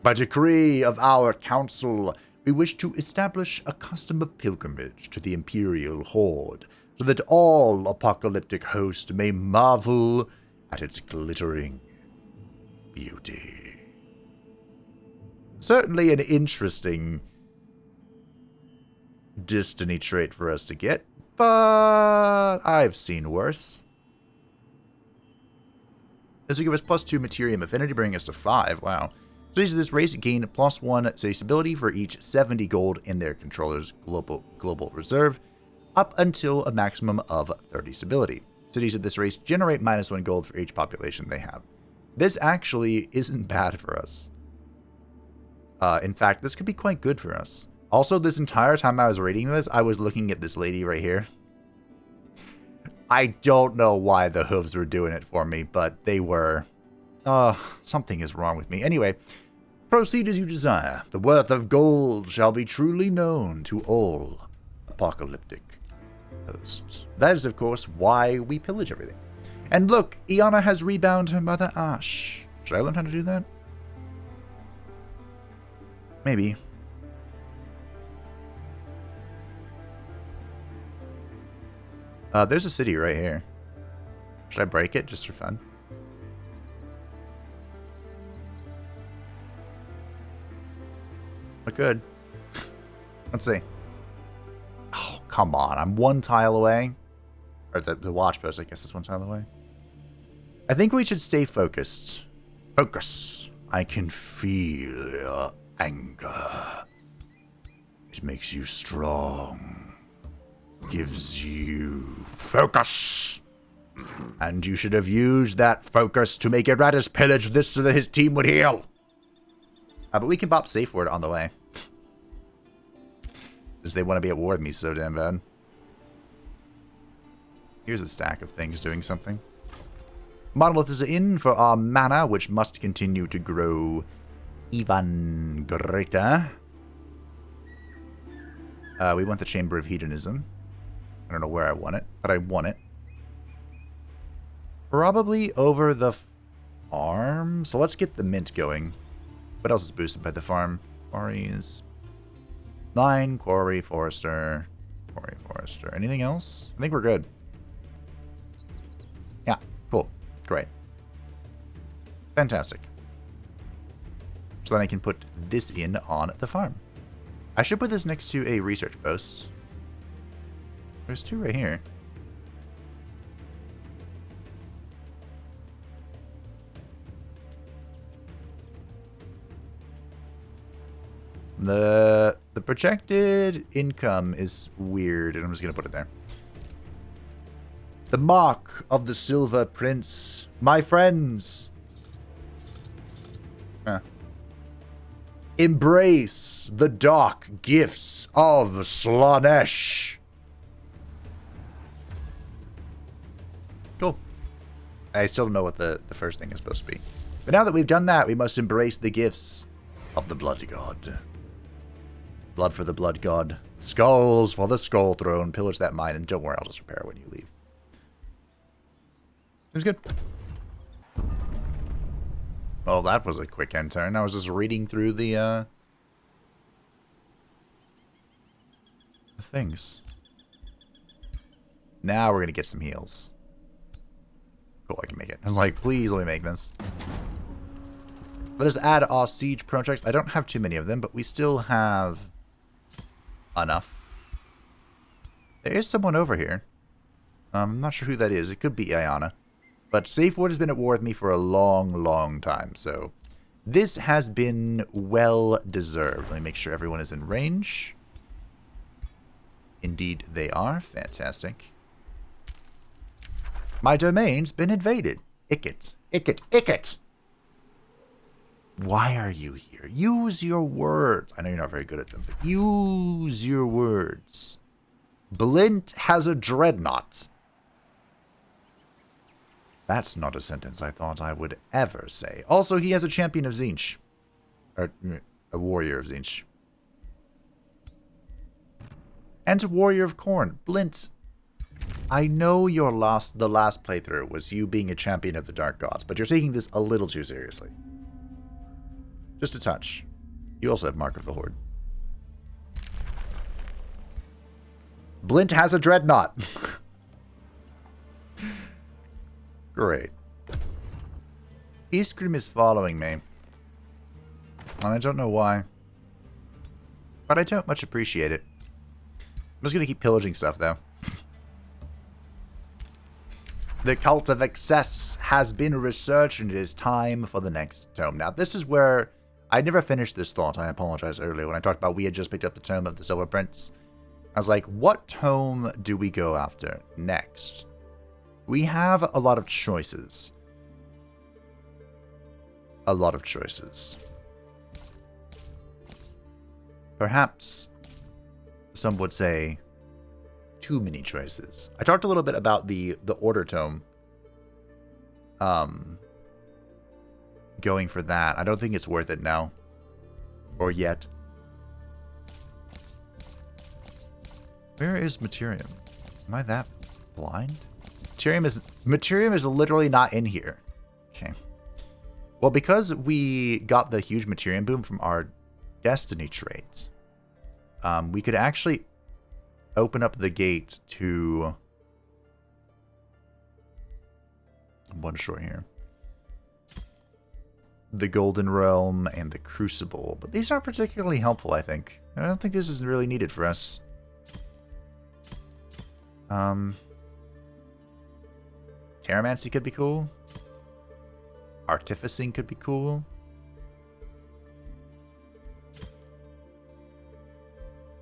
By decree of our council, we wish to establish a custom of pilgrimage to the Imperial Horde, so that all apocalyptic host may marvel at its glittering beauty. Certainly an interesting destiny trait for us to get, but I've seen worse. This will give us +2 Materium Affinity, bringing us to 5. Wow. Cities of this race gain +1 city stability for each 70 gold in their controller's global reserve, up until a maximum of 30 stability. Cities of this race generate -1 gold for each population they have. This actually isn't bad for us. In fact, this could be quite good for us. Also, this entire time I was reading this, I was looking at this lady right here. I don't know why the hooves were doing it for me, but they were. Something is wrong with me. Anyway, proceed as you desire. The worth of gold shall be truly known to all apocalyptic hosts. That is, of course, why we pillage everything. And look, Iana has rebound her mother Ash. Should I learn how to do that? Maybe. There's a city right here. Should I break it just for fun? Look good. Let's see. Oh, come on. I'm one tile away. Or the watch post, I guess, is one tile away. I think we should stay focused. Focus. I can feel your anger. It makes you strong. Gives you focus. And you should have used that focus to make Erratus pillage this so that his team would heal. But we can pop safe word on the way. Because they want to be at war with me so damn bad. Here's a stack of things doing something. Monolith is in for our mana, which must continue to grow even greater. We want the Chamber of Hedonism. I don't know where I want it, but I want it. Probably over the farm. So let's get the mint going. What else is boosted by the farm? Quarries. Mine, quarry, forester. Quarry, forester. Anything else? I think we're good. Yeah, cool. Great. Fantastic. So then I can put this in on the farm. I should put this next to a research post. There's 2 right here. The projected income is weird, and I'm just going to put it there. The mark of the Silver Prince. My friends. Embrace the dark gifts of Slaanesh. Cool. I still don't know what the first thing is supposed to be. But now that we've done that, we must embrace the gifts of the Blood God. Blood for the Blood God. Skulls for the Skull Throne. Pillage that mine, and don't worry, I'll just repair it when you leave. Seems good. Well, that was a quick end turn. I was just reading through the things. Now we're going to get some heals. Cool, I can make it. I was like, please let me make this. Let us add our siege projects. I don't have too many of them, but we still have enough. There is someone over here. I'm not sure who that is. It could be Ayana. But Safewood has been at war with me for a long, long time, so this has been well deserved. Let me make sure everyone is in range. Indeed they are. Fantastic. My domain's been invaded. Icket. Icket. Icket! Why are you here? Use your words. I know you're not very good at them, but use your words. Blight has a dreadnought. That's not a sentence I thought I would ever say. Also, he has a champion of Tzeentch. Or, a warrior of Tzeentch. And a warrior of Khorne. Blight. I know the last playthrough was you being a champion of the Dark Gods, but you're taking this a little too seriously. Just a touch. You also have Mark of the Horde. Blight has a dreadnought. Great. Isgrimm is following me. And I don't know why. But I don't much appreciate it. I'm just going to keep pillaging stuff, though. The Cult of Excess has been researched, and it is time for the next tome. Now, this is where... I never finished this thought. I apologize earlier when I talked about we had just picked up the Tome of the Silver Prince. I was like, what tome do we go after next? We have a lot of choices. A lot of choices. Perhaps some would say too many choices. I talked a little bit about the Order Tome. Going for that. I don't think it's worth it now. Or yet. Where is Materium? Am I that blind? Materium is literally not in here. Okay. Well, because we got the huge Materium boom from our Destiny traits, we could actually open up the gate to one short here. The Golden Realm and the Crucible. But these aren't particularly helpful, I think. I don't think this is really needed for us. Terramancy could be cool. Artificing could be cool.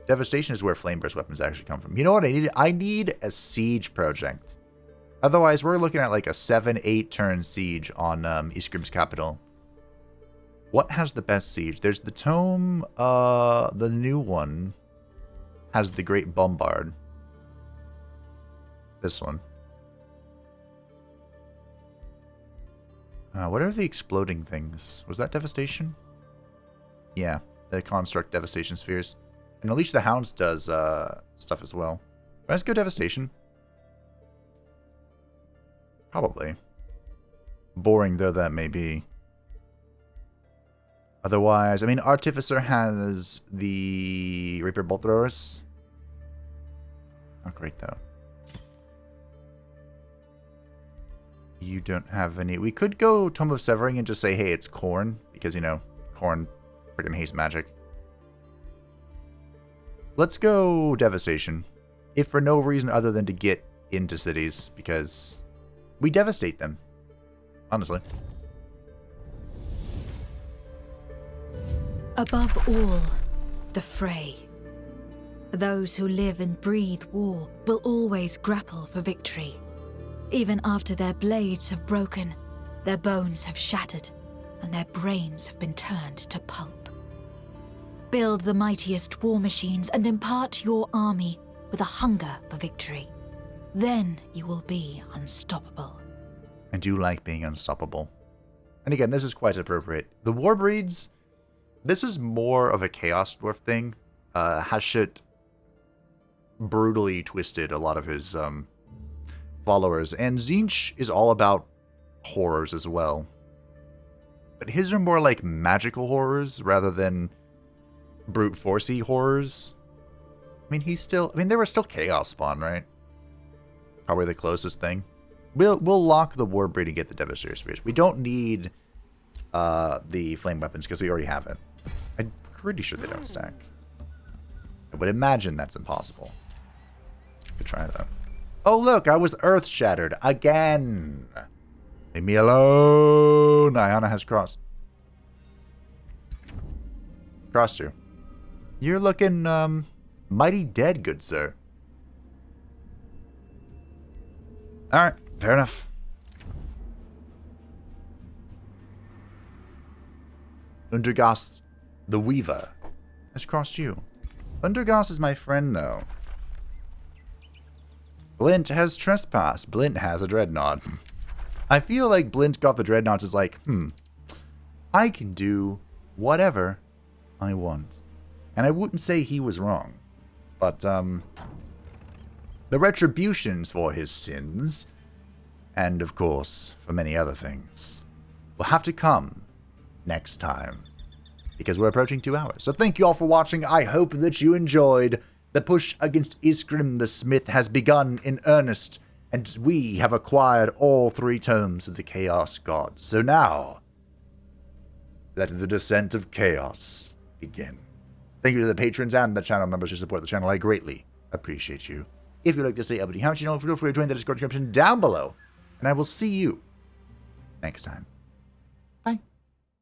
Devastation is where flame-burst weapons actually come from. You know what I need? I need a siege project. Otherwise, we're looking at like a 7-8 turn siege on Isgrimm's capital. What has the best siege? There's the Tome. The new one has the Great Bombard. This one. What are the exploding things? Was that Devastation? Yeah, the Construct Devastation Spheres. And Unleash the Hounds does stuff as well. Let's go Devastation. Probably. Boring though that may be. Otherwise, I mean, Artificer has the Reaper Bolt Throwers. Not great though. You don't have any. We could go Tome of Severing and just say, hey, it's Khorne. Because, you know, Khorne freaking hates magic. Let's go Devastation. If for no reason other than to get into cities. Because we devastate them. Honestly. Above all, the fray. Those who live and breathe war will always grapple for victory. Even after their blades have broken, their bones have shattered, and their brains have been turned to pulp. Build the mightiest war machines and impart your army with a hunger for victory. Then you will be unstoppable. I do like being unstoppable. And again, this is quite appropriate. The Warbreeds, this is more of a Chaos Dwarf thing. Hashut brutally twisted a lot of his followers, and Tzeentch is all about horrors as well. But his are more like magical horrors rather than brute forcey horrors. mean, there was still Chaos Spawn, right? Probably the closest thing. We'll lock the Warbreed and get the Devastation. We don't need the Flame Weapons because we already have it. I'm pretty sure they don't stack. I would imagine that's impossible. Could try that. Oh, look, I was Earth Shattered again. Leave me alone. Iana has crossed. Crossed you. You're looking, mighty dead, good sir. Alright, fair enough. Undergast the Weaver has crossed you. Undergast is my friend, though. Blint has trespassed. Blint has a dreadnought. I feel like Blint got the dreadnoughts is like, I can do whatever I want. And I wouldn't say he was wrong. But, the retributions for his sins, and of course, for many other things, will have to come next time. Because we're approaching 2 hours. So thank you all for watching. I hope that you enjoyed. The push against Isgrimm the Smith has begun in earnest, and we have acquired all 3 tomes of the Chaos God. So now, let the descent of chaos begin. Thank you to the patrons and the channel members who support the channel. I greatly appreciate you. If you'd like to say how much you know, feel free to join the Discord description down below. And I will see you next time.